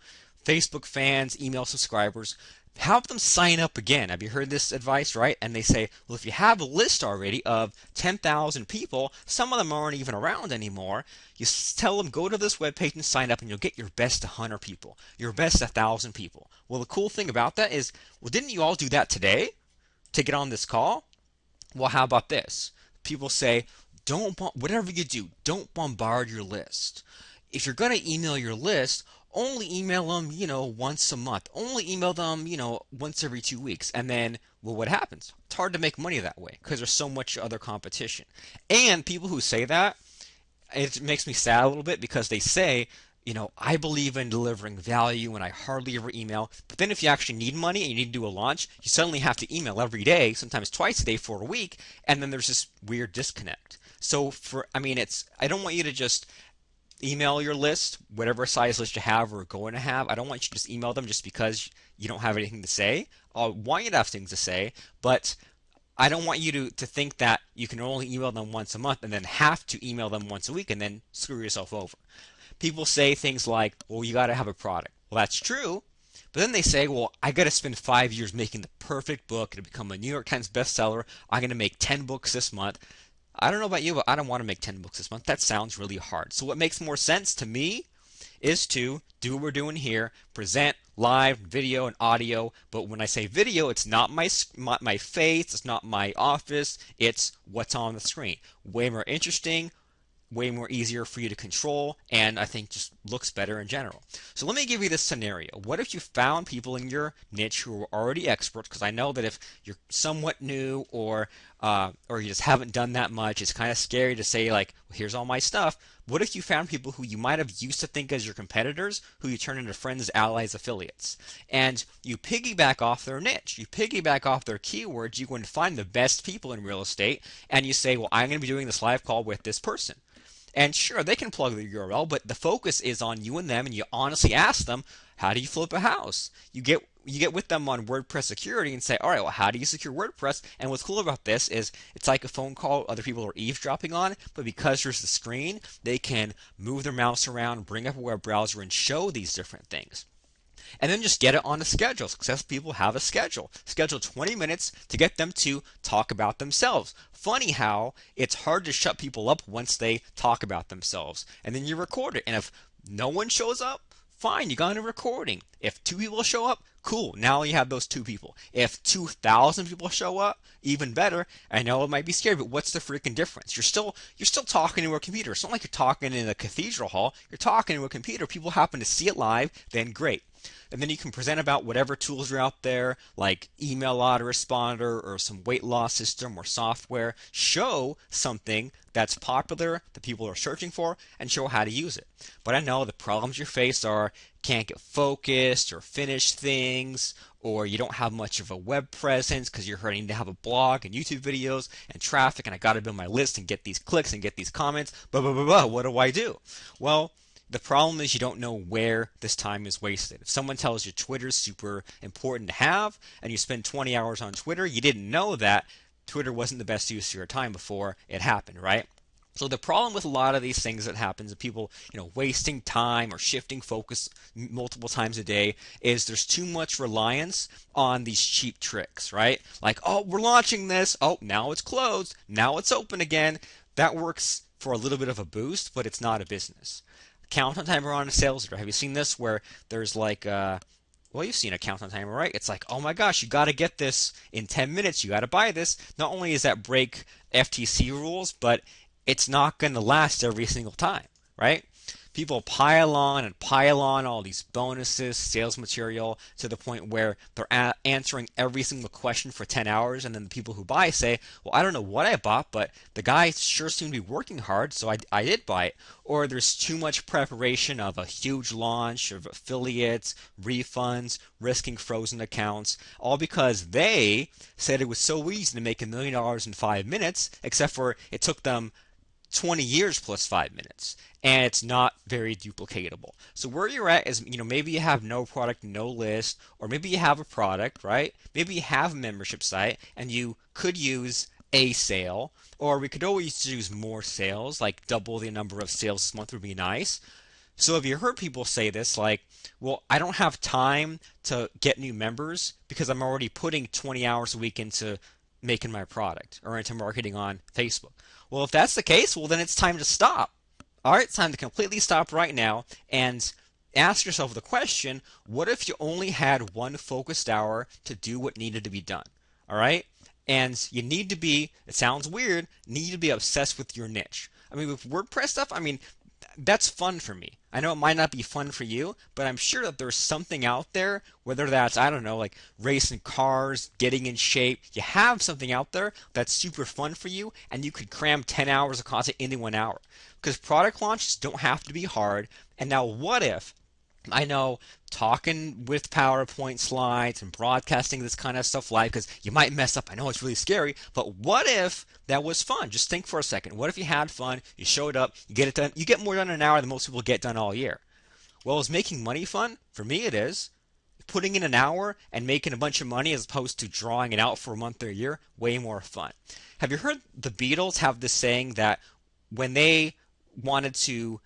Facebook fans, email subscribers, have them sign up again. Have you heard this advice, right? And they say, well, if you have a list already of 10,000 people, some of them aren't even around anymore, you tell them, go to this webpage and sign up and you'll get your best 100 people, your best 1,000 people. Well, the cool thing about that is, well, didn't you all do that today to get on this call? Well, how about this? People say, whatever you do, don't bombard your list. If you're going to email your list, only email them, once a month. Only email them, once every 2 weeks. And then, well, what happens? It's hard to make money that way because there's so much other competition. And people who say that, it makes me sad a little bit because they say, I believe in delivering value and I hardly ever email. But then if you actually need money and you need to do a launch, you suddenly have to email every day, sometimes twice a day for a week. And then there's this weird disconnect. So I don't want you to just email your list, whatever size list you have or are going to have. I don't want you to just email them just because you don't have anything to say. I want you to have things to say, but I don't want you to think that you can only email them once a month and then have to email them once a week and then screw yourself over. people say things like, well, you got to have a product. Well, that's true. But then they say, well, I got to spend 5 years making the perfect book to become a New York Times bestseller. I'm going to make 10 books this month. I don't know about you, but I don't want to make 10 books this month. That sounds really hard. So what makes more sense to me is to do what we're doing here, present live video and audio. But when I say video, it's not my face, it's not my office, it's what's on the screen. Way more interesting, way more easier for you to control, and I think just looks better in general. So let me give you this scenario. What if you found people in your niche who are already experts? Because I know that if you're somewhat new or you just haven't done that much, it's kind of scary to say like, well, here's all my stuff. What if you found people who you might have used to think as your competitors, who you turn into friends, allies, affiliates, and you piggyback off their niche, you piggyback off their keywords, you go and find the best people in real estate, and you say, well, I'm going to be doing this live call with this person. And sure, they can plug the URL, but the focus is on you and them, and you honestly ask them, how do you flip a house? You get with them on WordPress security and say, all right, well, how do you secure WordPress? And what's cool about this is it's like a phone call other people are eavesdropping on, but because there's the screen, they can move their mouse around, bring up a web browser, and show these different things. And then just get it on a schedule. Successful people have a schedule. Schedule 20 minutes to get them to talk about themselves. Funny how it's hard to shut people up once they talk about themselves. And then you record it. And if no one shows up, fine, you got a recording. If 2 people show up, cool, now you have those 2 people. If 2,000 people show up, even better. I know it might be scary, but what's the freaking difference? You're still talking to a computer. It's not like you're talking in a cathedral hall. You're talking to a computer. People happen to see it live, then great. And then you can present about whatever tools are out there, like email autoresponder or some weight loss system or software. Show something that's popular that people are searching for and show how to use it. But I know the problems you face are can't get focused or finish things, or you don't have much of a web presence because you're hurting to have a blog and YouTube videos and traffic, and I got to build my list and get these clicks and get these comments. What do I do? Well, the problem is you don't know where this time is wasted. If someone tells you Twitter's super important to have and you spend 20 hours on Twitter, you didn't know that Twitter wasn't the best use of your time before it happened, right? So the problem with a lot of these things that happens of people, wasting time or shifting focus multiple times a day is there's too much reliance on these cheap tricks, right? Like, oh, we're launching this. Oh, now it's closed. Now it's open again. That works for a little bit of a boost, but it's not a business. Count on timer on a sales letter. Have you seen this where there's like, well, you've seen a count on timer, right? It's like, oh my gosh, you got to get this in 10 minutes. You got to buy this. Not only does that break FTC rules, but it's not going to last every single time, right? People pile on all these bonuses, sales material to the point where they're answering every single question for 10 hours. And then the people who buy say, well, I don't know what I bought, but the guy sure seemed to be working hard, so I did buy it. Or there's too much preparation of a huge launch of affiliates, refunds, risking frozen accounts, all because they said it was so easy to make $1 million in 5 minutes, except for it took them 20 years plus 5 minutes, and it's not very duplicatable. So where you're at is, maybe you have no product, no list, or maybe you have a product, right? Maybe you have a membership site and you could use a sale, or we could always use more sales, like double the number of sales this month would be nice. So have you heard people say this, like, well, I don't have time to get new members because I'm already putting 20 hours a week into making my product or into marketing on Facebook. Well, if that's the case, well, then it's time to stop. All right, it's time to completely stop right now and ask yourself the question, what if you only had one focused hour to do what needed to be done? All right? And you need to be, it sounds weird, need to be obsessed with your niche. I mean, with WordPress stuff, that's fun for me. I know it might not be fun for you, but I'm sure that there's something out there, whether that's, I don't know, like racing cars, getting in shape. You have something out there that's super fun for you, and you could cram 10 hours of content into 1 hour. Because product launches don't have to be hard. And now what if, I know talking with PowerPoint slides and broadcasting this kind of stuff live, because you might mess up. I know it's really scary, but what if that was fun? Just think for a second. What if you had fun, you showed up, you get it done, you get more done in an hour than most people get done all year? Well, is making money fun? For me it is. Putting in an hour and making a bunch of money as opposed to drawing it out for a month or a year, way more fun. Have you heard the Beatles have this saying that when they wanted to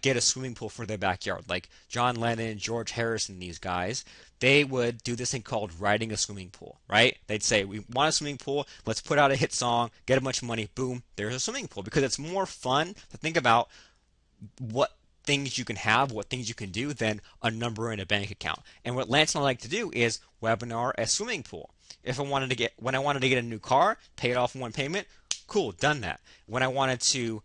get a swimming pool for their backyard. Like John Lennon, George Harrison, these guys, they would do this thing called writing a swimming pool, right? They'd say, we want a swimming pool, let's put out a hit song, get a bunch of money, boom, there's a swimming pool. Because it's more fun to think about what things you can have, what things you can do, than a number in a bank account. And what Lance and I like to do is webinar a swimming pool. If I wanted to get, when I wanted to get a new car, pay it off in one payment, cool, done that. When I wanted to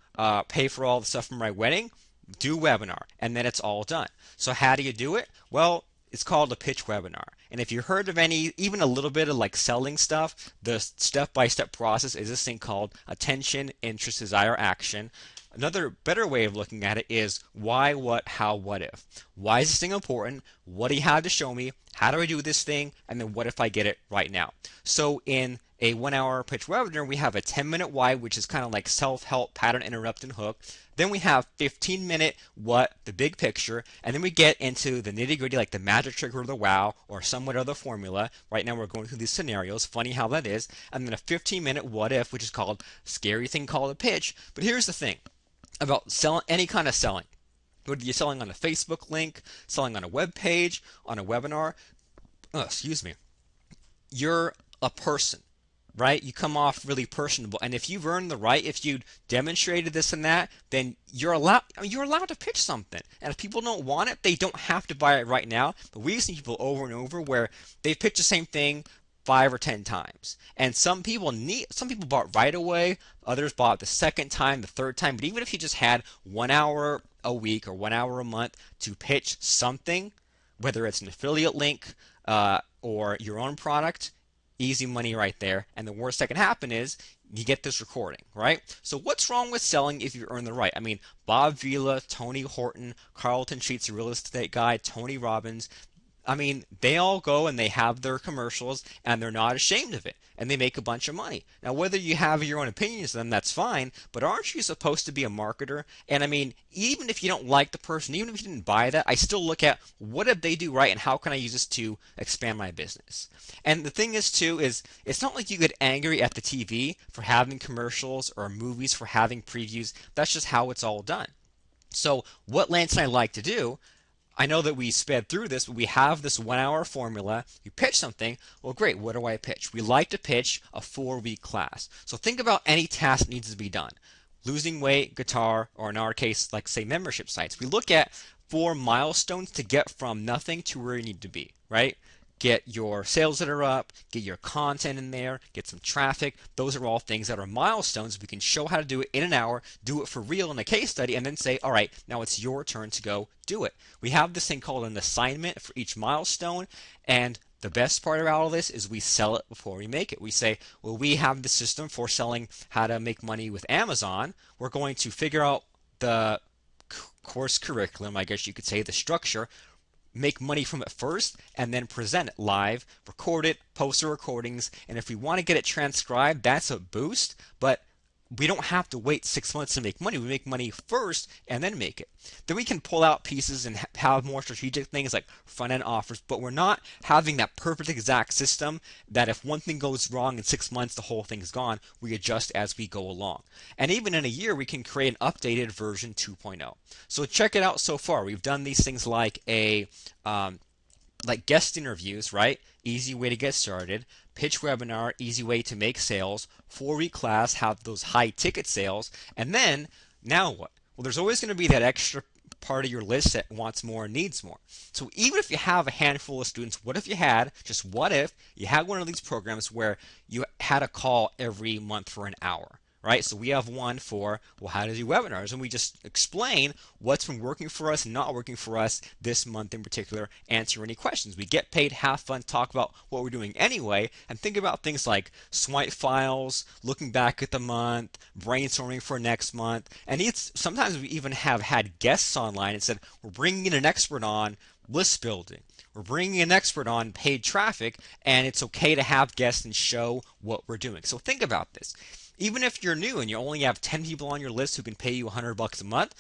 pay for all the stuff for my wedding, do webinar, and then it's all done. So how do you do it? Well, it's called a pitch webinar. And if you heard of any, even a little bit of like selling stuff, the step-by-step process is this thing called attention, interest, desire, action. Another better way of looking at it is why, what, how, what if. Why is this thing important? What do you have to show me? How do I do this thing? And then what if I get it right now? So in a 1 hour pitch webinar, we have a 10-minute why, which is kind of like self-help, pattern, interrupt, and hook. Then we have 15-minute what, the big picture, and then we get into the nitty-gritty, like the magic trick or the wow, or somewhat of the formula. Right now we're going through these scenarios, funny how that is, and then a 15-minute what if, which is called scary thing called a pitch. But here's the thing about selling, any kind of selling. Whether you're selling on a Facebook link, selling on a web page, on a webinar, excuse me, you're a person, right? You come off really personable, and if you've earned the right, if you demonstrated this and that, then you're allowed to pitch something. And if people don't want it, they don't have to buy it right now. But we've seen people over and over where they've pitched the same thing 5 or 10 times, and some people bought right away, others bought the second time, the third time. But even if you just had 1 hour a week or 1 hour a month to pitch something, whether it's an affiliate link or your own product, easy money right there. And the worst that can happen is you get this recording, right? So what's wrong with selling if you earn the right? I mean, Bob Vila, Tony Horton, Carlton Sheets, the real estate guy, Tony Robbins, I mean, they all go and they have their commercials and they're not ashamed of it, and they make a bunch of money. Now, whether you have your own opinions of them, that's fine, but aren't you supposed to be a marketer? And I mean, even if you don't like the person, even if you didn't buy that, I still look at what did they do right and how can I use this to expand my business? And the thing is, too, is it's not like you get angry at the TV for having commercials or movies for having previews. That's just how it's all done. So what Lance and I like to do, I know that we sped through this, but we have this 1 hour formula. You pitch something. Well, great. What do I pitch? We like to pitch a 4-week class. So think about any task that needs to be done. Losing weight, guitar, or in our case, like say membership sites. We look at 4 milestones to get from nothing to where you need to be, right? Get your sales that are up, get your content in there, get some traffic. Those are all things that are milestones. We can show how to do it in an hour, do it for real in a case study, and then say, all right, now it's your turn to go do it. We have this thing called an assignment for each milestone, and the best part about all this is we sell it before we make it. We say, well, we have the system for selling how to make money with Amazon. We're going to figure out the course curriculum, I guess you could say, the structure, make money from it first, and then present it live, record it, post the recordings, and if we want to get it transcribed, that's a boost, but we don't have to wait 6 months to make money. We make money first and then make it. Then we can pull out pieces and have more strategic things like front-end offers, but we're not having that perfect exact system that if one thing goes wrong in 6 months, the whole thing's gone. We adjust as we go along. And even in a year, we can create an updated version 2.0. So check it out so far. We've done these things like like guest interviews, right? Easy way to get started. Pitch webinar, easy way to make sales. 4-week class, have those high ticket sales. And then, now what? Well, there's always going to be that extra part of your list that wants more and needs more. So even if you have a handful of students, what if you had one of these programs where you had a call every month for an hour? Right? So we have one for, well, how to do webinars, and we just explain what's been working for us and not working for us this month in particular, answer any questions. We get paid, have fun, talk about what we're doing anyway, and think about things like swipe files, looking back at the month, brainstorming for next month, and sometimes we even have had guests online and said, we're bringing in an expert on list building. We're bringing an expert on paid traffic, and it's okay to have guests and show what we're doing. So think about this. Even if you're new and you only have 10 people on your list who can pay you $100 a month,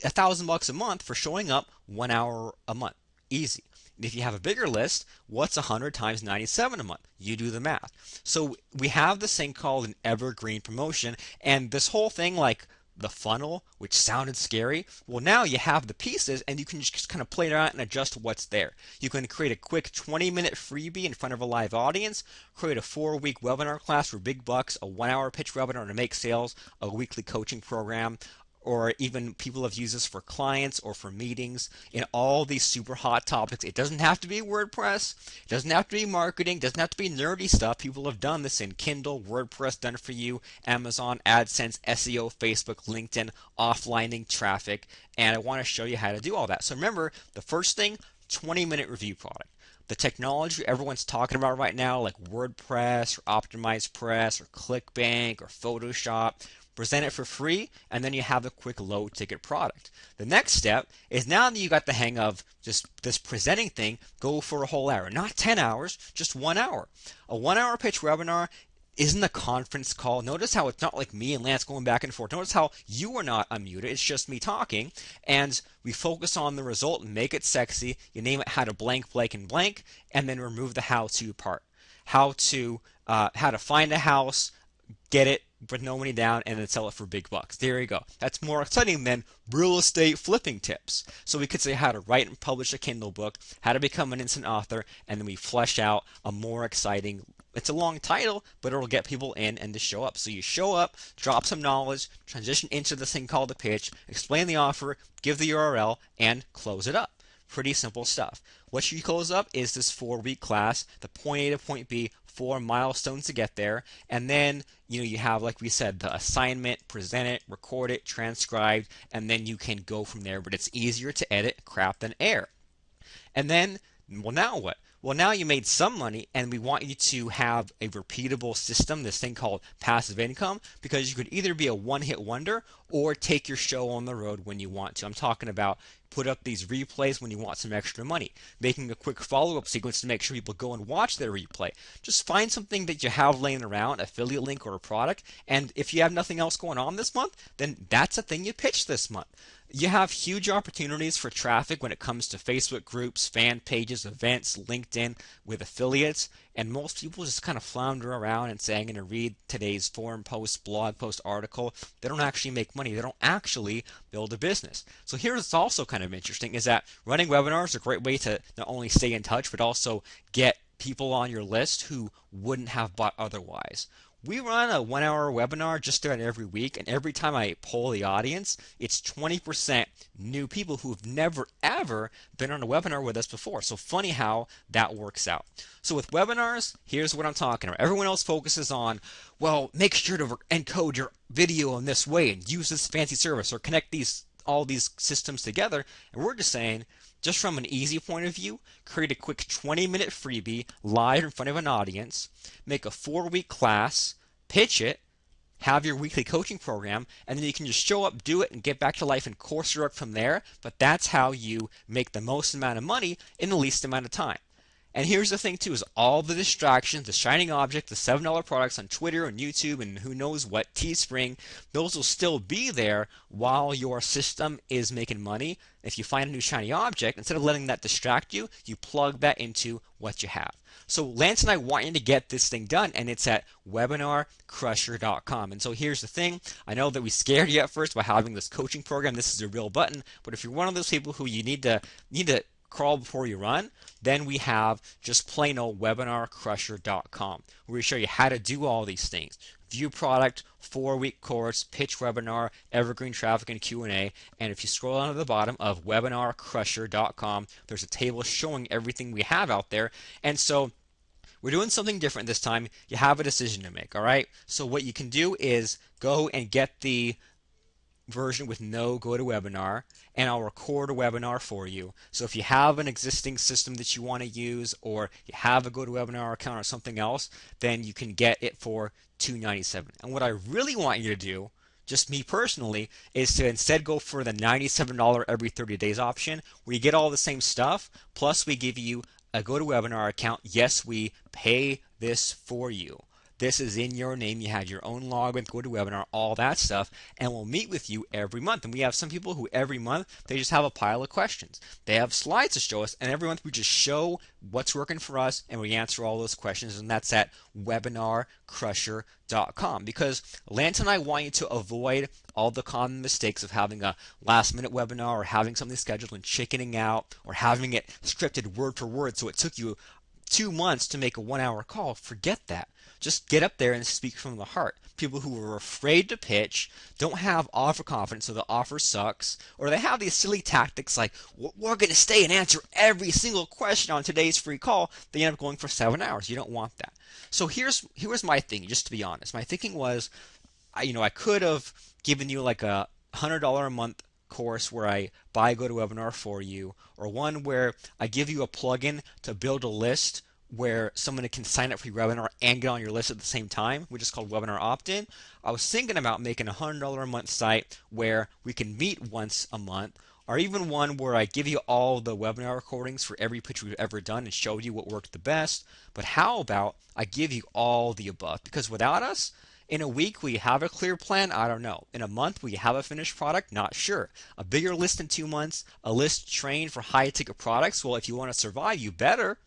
$1,000 a month for showing up 1 hour a month. Easy. And if you have a bigger list, what's 100 times 97 a month? You do the math. So we have this thing called an evergreen promotion, and this whole thing, like the funnel, which sounded scary. Well, now you have the pieces and you can just kind of play around and adjust what's there. You can create a quick 20-minute freebie in front of a live audience, create a 4-week webinar class for big bucks, a 1-hour pitch webinar to make sales, a weekly coaching program, or even people have used this for clients or for meetings in all these super hot topics. It doesn't have to be WordPress. It doesn't have to be marketing. It doesn't have to be nerdy stuff. People have done this in Kindle, WordPress, done it for you, Amazon, AdSense, SEO, Facebook, LinkedIn, offlining traffic. And I want to show you how to do all that. So remember, the first thing, 20-minute review product. The technology everyone's talking about right now, like WordPress or OptimizePress or ClickBank or Photoshop, present it for free, and then you have a quick low ticket product. The next step is, now that you got the hang of just this presenting thing, go for a whole hour. Not 10 hours, just 1 hour. A 1-hour pitch webinar isn't a conference call. Notice how it's not like me and Lance going back and forth. Notice how you are not unmuted. It's just me talking. And we focus on the result and make it sexy. You name it how to blank, blank, and blank, and then remove the how-to part. How to find a house, get it, put no money down, and then sell it for big bucks. There you go. That's more exciting than real estate flipping tips. So we could say how to write and publish a Kindle book, how to become an instant author, and then we flesh out a more exciting, it's a long title, but it'll get people in and to show up. So you show up, drop some knowledge, transition into this thing called a pitch, explain the offer, give the URL, and close it up. Pretty simple stuff. What you close up is this 4-week class, the point A to point B, 4 milestones to get there, and then you have, like we said, the assignment, present it, record it, transcribe, and then you can go from there. But it's easier to edit crap than air. And then, well, now what? Well, now you made some money, and we want you to have a repeatable system, this thing called passive income, because you could either be a one-hit wonder or take your show on the road when you want to. I'm talking about put up these replays when you want some extra money, making a quick follow-up sequence to make sure people go and watch their replay. Just find something that you have laying around, affiliate link or a product, and if you have nothing else going on this month, then that's a thing you pitch this month. You have huge opportunities for traffic when it comes to Facebook groups, fan pages, events, LinkedIn with affiliates, and most people just kind of flounder around and say, I'm going to read today's forum post, blog post, article. They don't actually make money. They don't actually build a business. So here's also kind of interesting is that running webinars is a great way to not only stay in touch, but also get people on your list who wouldn't have bought otherwise. We run a 1-hour webinar just about every week, and every time I poll the audience, it's 20% new people who've never ever been on a webinar with us before. So funny how that works out. So with webinars, here's what I'm talking about. Everyone else focuses on, well, make sure to encode your video in this way and use this fancy service or connect all these systems together. And we're just saying, just from an easy point of view, create a quick 20-minute freebie live in front of an audience, make a 4-week class, pitch it, have your weekly coaching program, and then you can just show up, do it, and get back to life and course direct from there. But that's how you make the most amount of money in the least amount of time. And here's the thing too, is all the distractions, the shining object, the $7 products on Twitter and YouTube and who knows what, Teespring, those will still be there while your system is making money. If you find a new shiny object, instead of letting that distract you, you plug that into what you have. So Lance and I want you to get this thing done, and it's at webinarcrusher.com. And so here's the thing. I know that we scared you at first by having this coaching program. This is a real button. But if you're one of those people who you need to crawl before you run, then we have just plain old webinarcrusher.com, where we show you how to do all these things. View product, 4-week course, pitch webinar, evergreen traffic, and Q&A. And if you scroll down to the bottom of webinarcrusher.com, there's a table showing everything we have out there. And so we're doing something different this time. You have a decision to make, all right? So what you can do is go and get the version with no GoToWebinar, and I'll record a webinar for you. So if you have an existing system that you want to use, or you have a GoToWebinar account or something else, then you can get it for $297. And what I really want you to do, just me personally, is to instead go for the $97 every 30 days option, where you get all the same stuff, plus we give you a GoToWebinar account. Yes, we pay this for you. This is in your name. You have your own login, GoToWebinar, all that stuff, and we'll meet with you every month. And we have some people who every month they just have a pile of questions. They have slides to show us, and every month we just show what's working for us, and we answer all those questions. And that's at webinarcrusher.com, because Lance and I want you to avoid all the common mistakes of having a last-minute webinar or having something scheduled and chickening out or having it scripted word for word so it took you 2 months to make a 1-hour call. Forget that. Just get up there and speak from the heart. People who are afraid to pitch, don't have offer confidence, so the offer sucks, or they have these silly tactics like, we're going to stay and answer every single question on today's free call. They end up going for 7 hours. You don't want that. So here's my thinking, just to be honest. My thinking was, I could have given you like a $100 a month course where I buy GoToWebinar for you, or one where I give you a plugin to build a list where someone can sign up for your webinar and get on your list at the same time, which is called Webinar Opt-in. I was thinking about making a $100 a month site where we can meet once a month, or even one where I give you all the webinar recordings for every pitch we've ever done and show you what worked the best. But how about I give you all the above? Because without us, in a week, will you have a clear plan? I don't know. In a month, will you have a finished product? Not sure. A bigger list in 2 months, a list trained for high-ticket products? Well, if you want to survive, you better.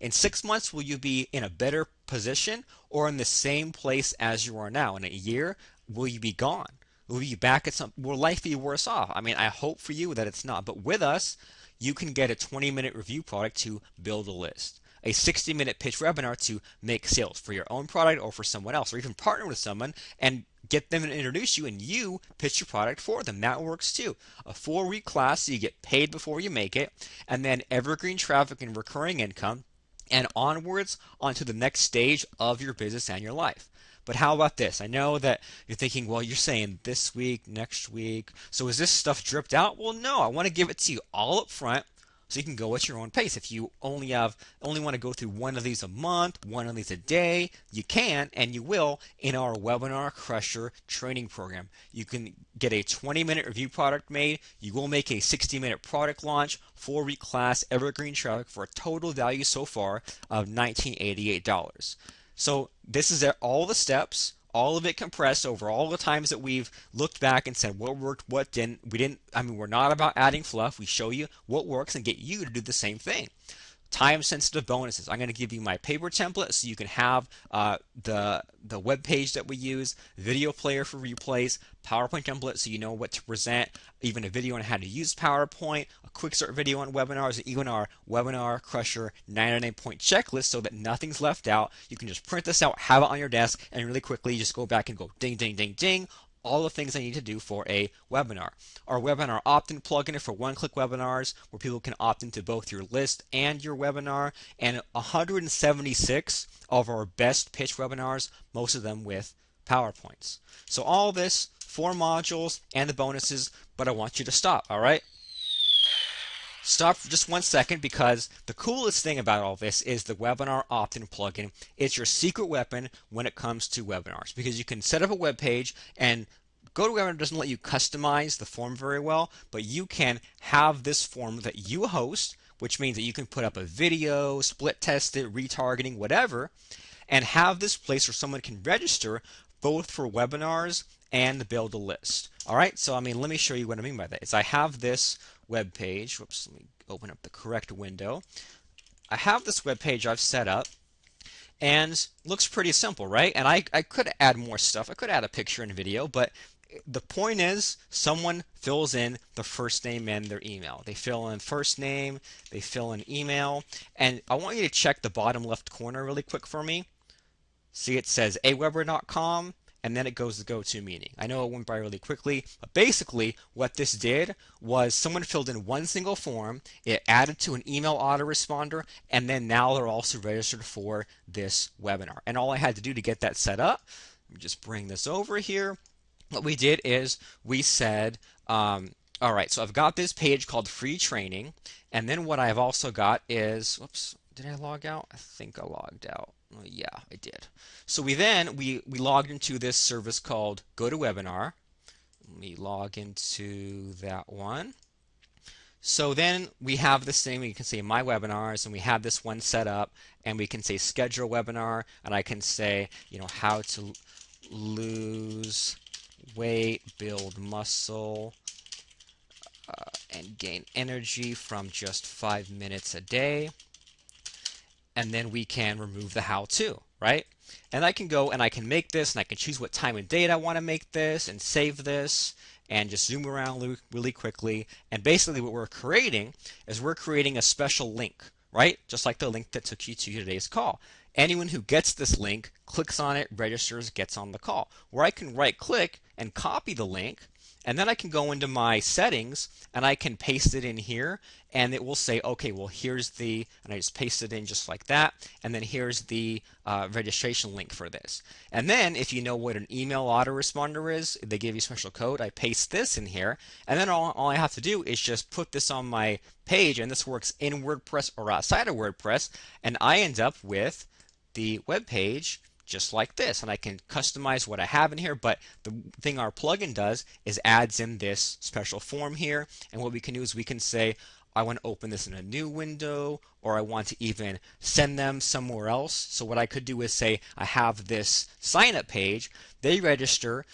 In 6 months, will you be in a better position or in the same place as you are now? In a year, will you be gone? Will you be back at some? Will life be worse off? I mean, I hope for you that it's not. But with us, you can get a 20-minute review product to build a list, a 60-minute pitch webinar to make sales for your own product or for someone else, or even partner with someone and get them to introduce you and you pitch your product for them. That works too. A 4-week class so you get paid before you make it, and then evergreen traffic and recurring income, and onwards onto the next stage of your business and your life. But how about this? I know that you're thinking, well, you're saying this week, next week. So is this stuff dripped out? Well, no. I want to give it to you all up front so you can go at your own pace. If you only want to go through one of these a month, one of these a day, you can and you will in our Webinar Crusher training program. You can get a 20-minute review product made. You will make a 60-minute product launch, 4-week class, evergreen traffic for a total value so far of $1,988. So this is all the steps, all of it compressed over all the times that we've looked back and said what worked, what didn't. We're not about adding fluff. We show you what works and get you to do the same thing. Time-sensitive bonuses. I'm going to give you my paper template so you can have the web page that we use, video player for replays, PowerPoint template so you know what to present, even a video on how to use PowerPoint, a quick start video on webinars, and even our Webinar Crusher 99-point checklist so that nothing's left out. You can just print this out, have it on your desk, and really quickly just go back and go ding, ding, ding, ding. All the things I need to do for a webinar. Our webinar opt-in plugin for one-click webinars where people can opt into both your list and your webinar, and 176 of our best pitch webinars, most of them with PowerPoints. So all this, 4 modules and the bonuses, but I want you to stop, all right? Stop for just 1 second, because the coolest thing about all this is the webinar opt-in plugin. It's your secret weapon when it comes to webinars, because you can set up a web page, and GoToWebinar doesn't let you customize the form very well, but you can have this form that you host, which means that you can put up a video, split test it, retargeting, whatever, and have this place where someone can register both for webinars and build a list. All right, so let me show you what I mean by that. Is I have this web page. Whoops, let me open up the correct window. I have this web page I've set up, and looks pretty simple, right? And I could add more stuff. I could add a picture and video, but the point is someone fills in the first name and their email. They fill in first name, they fill in email, and I want you to check the bottom left corner really quick for me. See, it says aweber.com, and then it goes to GoToMeeting. I know it went by really quickly, but basically what this did was someone filled in one single form, it added to an email autoresponder, and then now they're also registered for this webinar. And all I had to do to get that set up, let me just bring this over here. What we did is we said, all right, so I've got this page called free training, and then what I've also got is, whoops, did I log out? I think I logged out. Oh, yeah, I did. So we logged into this service called GoToWebinar. Let me log into that one. So then we have this thing, we can say my webinars, and we have this one set up, and we can say schedule webinar, and I can say, how to lose weight, build muscle, and gain energy from just 5 minutes a day. And then we can remove the how-to, right? And I can go and I can make this, and I can choose what time and date I want to make this, and save this, and just zoom around really quickly. And basically what we're creating is we're creating a special link, right? Just like the link that took you to today's call. Anyone who gets this link, clicks on it, registers, gets on the call. Where I can right click and copy the link, and then I can go into my settings and I can paste it in here, and it will say, okay, well, here's the, and I just paste it in just like that, and then here's the registration link for this. And then if you know what an email autoresponder is, they give you special code, I paste this in here, and then all I have to do is just put this on my page, and this works in WordPress or outside of WordPress, and I end up with the web page just like this, and I can customize what I have in here. But the thing our plugin does is adds in this special form here, and what we can do is we can say I want to open this in a new window, or I want to even send them somewhere else. So what I could do is say I have this sign up page, they register,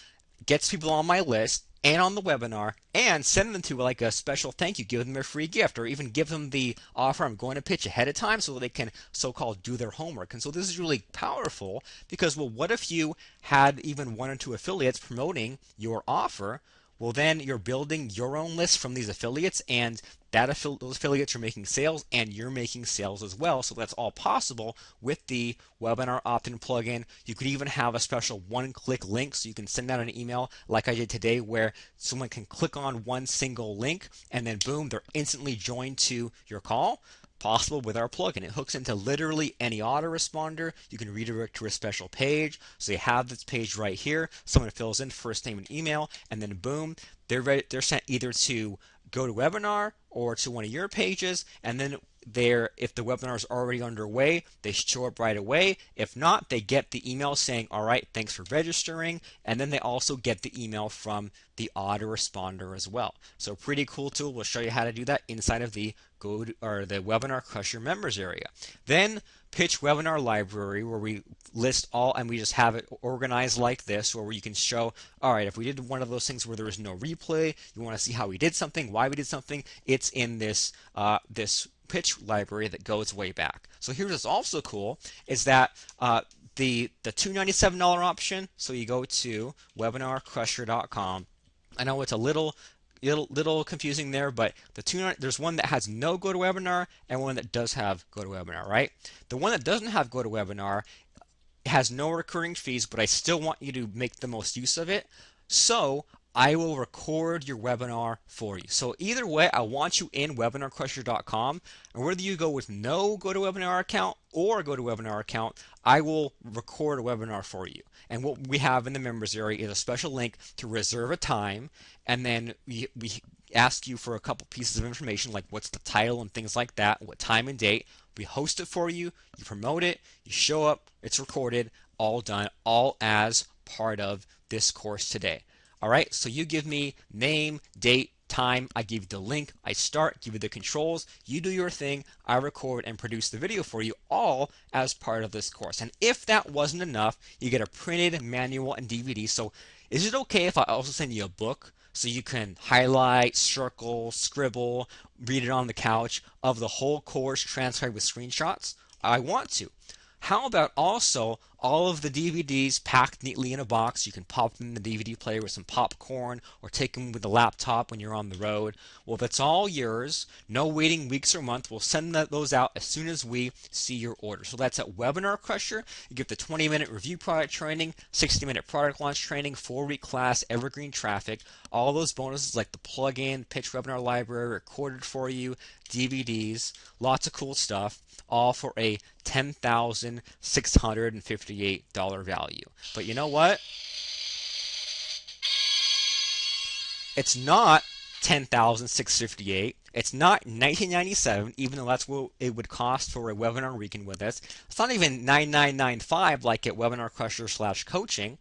gets people on my list and on the webinar, and send them to like a special thank you, give them a free gift, or even give them the offer I'm going to pitch ahead of time so they can so-called do their homework. And so this is really powerful because, well, what if you had even one or two affiliates promoting your offer? Well, then you're building your own list from these affiliates, and those affiliates are making sales, and you're making sales as well. So that's all possible with the webinar opt-in plugin. You could even have a special one-click link, so you can send out an email like I did today, where someone can click on one single link, and then boom, they're instantly joined to your call. Possible with our plugin. It hooks into literally any autoresponder. You can redirect to a special page. So you have this page right here. Someone fills in first name and email, and then boom, they're sent either to GoToWebinar or to one of your pages, and then if the webinar is already underway, they show up right away. If not, they get the email saying, all right, thanks for registering, and then they also get the email from the autoresponder as well. So pretty cool tool. We'll show you how to do that inside of the the Webinar Crusher members area. Then Pitch Webinar Library, where we list all, and we just have it organized like this, where you can show, all right, if we did one of those things where there was no replay, you want to see how we did something, why we did something, it's in this this pitch library that goes way back. So here's what's also cool is that the $297 option, so you go to webinarcrusher.com. I know it's a little confusing there, but there's one that has no GoToWebinar and one that does have GoToWebinar, right? The one that doesn't have GoToWebinar has no recurring fees, but I still want you to make the most use of it. So I will record your webinar for you. So either way, I want you in webinarcrusher.com, and whether you go with no GoToWebinar account or a GoToWebinar account, I will record a webinar for you. And what we have in the members area is a special link to reserve a time, and then we ask you for a couple pieces of information like what's the title and things like that, what time and date. We host it for you, you promote it, you show up, it's recorded, all done, all as part of this course today. All right, so you give me name, date, time, I give you the link, I start, give you the controls, you do your thing, I record and produce the video for you, all as part of this course. And if that wasn't enough, you get a printed manual and DVD. So is it okay if I also send you a book so you can highlight, circle, scribble, read it on the couch of the whole course transcribed with screenshots? I want to. How about also all of the DVDs packed neatly in a box? You can pop them in the DVD player with some popcorn or take them with the laptop when you're on the road. Well, that's all yours. No waiting weeks or months. We'll send those out as soon as we see your order. So that's at Webinar Crusher. You get the 20-minute review product training, 60-minute product launch training, 4-week class, Evergreen traffic, all those bonuses like the plug-in, pitch webinar library recorded for you, DVDs, lots of cool stuff, all for a $10,658 value. But you know what? It's not $10,658. It's not $1997, even though that's what it would cost for a webinar weekend with us. It's not even $9,995 like at Webinar Crusher /coaching.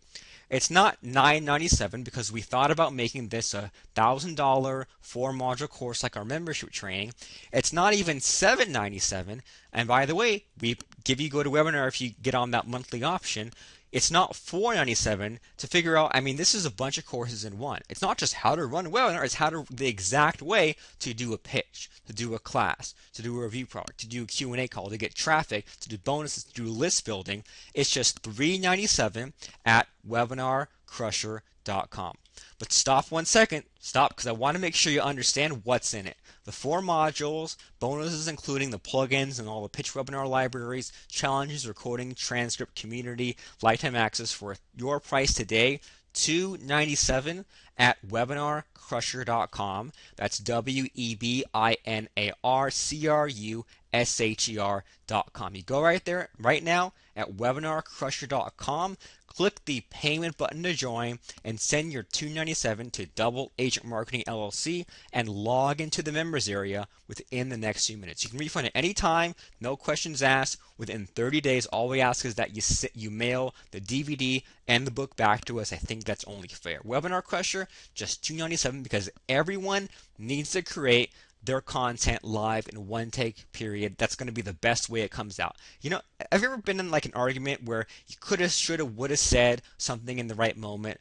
It's not $9.97 because we thought about making this a $1,000 4-module course like our membership training. It's not even $7.97. And by the way, we give you GoToWebinar if you get on that monthly option. It's not $4.97 to figure out. I mean, this is a bunch of courses in one. It's not just how to run a webinar, it's how to the exact way to do a pitch, to do a class, to do a review product, to do a Q&A call, to get traffic, to do bonuses, to do list building. It's just $3.97 at webinarcrusher.com. But stop 1 second. Stop, because I want to make sure you understand what's in it. The 4 modules, bonuses including the plugins and all the pitch webinar libraries, challenges, recording, transcript, community, lifetime access for your price today, $297 at webinarcrusher.com. That's webinarcrusher.com. You go right there right now at webinarcrusher.com. Click the payment button to join and send your $297 to Double Agent Marketing LLC and log into the members area within the next few minutes. You can refund at any time, no questions asked. Within 30 days, all we ask is that you mail the DVD and the book back to us. I think that's only fair. Webinar Crusher, just $297 because everyone needs to create their content live in one take period. That's going to be the best way it comes out. You know, have you ever been in like an argument where you coulda, shoulda, woulda said something in the right moment?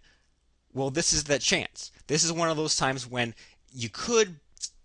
Well, this is that chance. This is one of those times when you could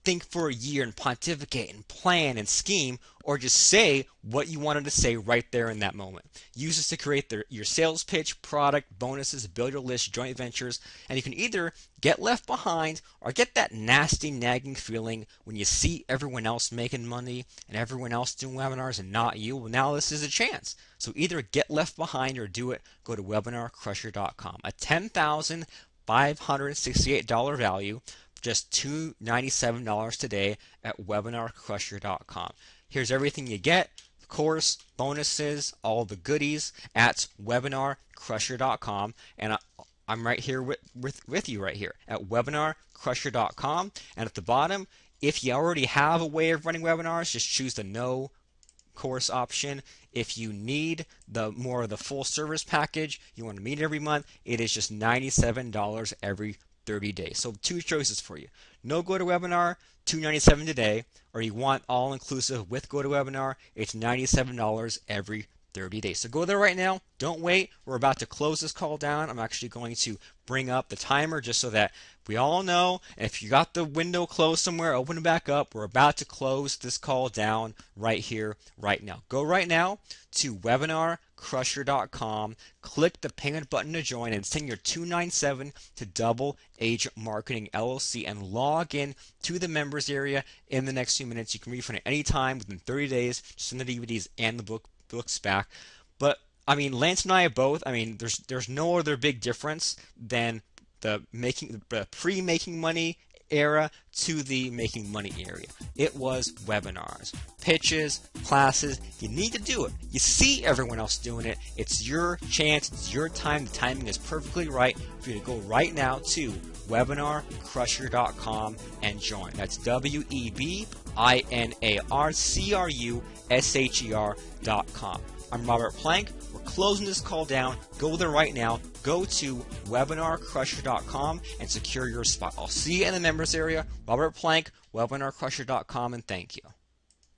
think for a year and pontificate and plan and scheme, or just say what you wanted to say right there in that moment. Use this to create your sales pitch, product, bonuses, build your list, joint ventures, and you can either get left behind or get that nasty nagging feeling when you see everyone else making money and everyone else doing webinars and not you. Well, now this is a chance. So either get left behind or do it. Go to webinarcrusher.com. A $10,568 value, just $297 today at webinarcrusher.com. Here's everything you get: the course, bonuses, all the goodies at webinarcrusher.com. And I'm right here with you right here at webinarcrusher.com. And at the bottom, if you already have a way of running webinars, just choose the no course option. If you need the more of the full service package, you want to meet every month, it is just $97 every 30 days. So 2 choices for you. No GoToWebinar, $297 today, or you want all inclusive with GoToWebinar, it's $97 every 30 days. So go there right now. Don't wait. We're about to close this call down. I'm actually going to bring up the timer just so that we all know. And if you got the window closed somewhere, open it back up. We're about to close this call down right here, right now. Go right now to webinarcrusher.com, click the payment button to join, and send your $297 to Double Agent Marketing LLC and log in to the members area in the next few minutes. You can refund at any time within 30 days. Just send the DVDs and the books back. But I mean, Lance and I both, I mean, there's no other big difference than the pre-making money era to the making money area. It was webinars, pitches, classes. You need to do it. You see everyone else doing it. It's your chance. It's your time. The timing is perfectly right for you to go right now to webinarcrusher.com and join. That's webinarcrusher.com. I'm Robert Plank. We're closing this call down. Go there right now. Go to webinarcrusher.com and secure your spot. I'll see you in the members area. Robert Plank, webinarcrusher.com, and thank you.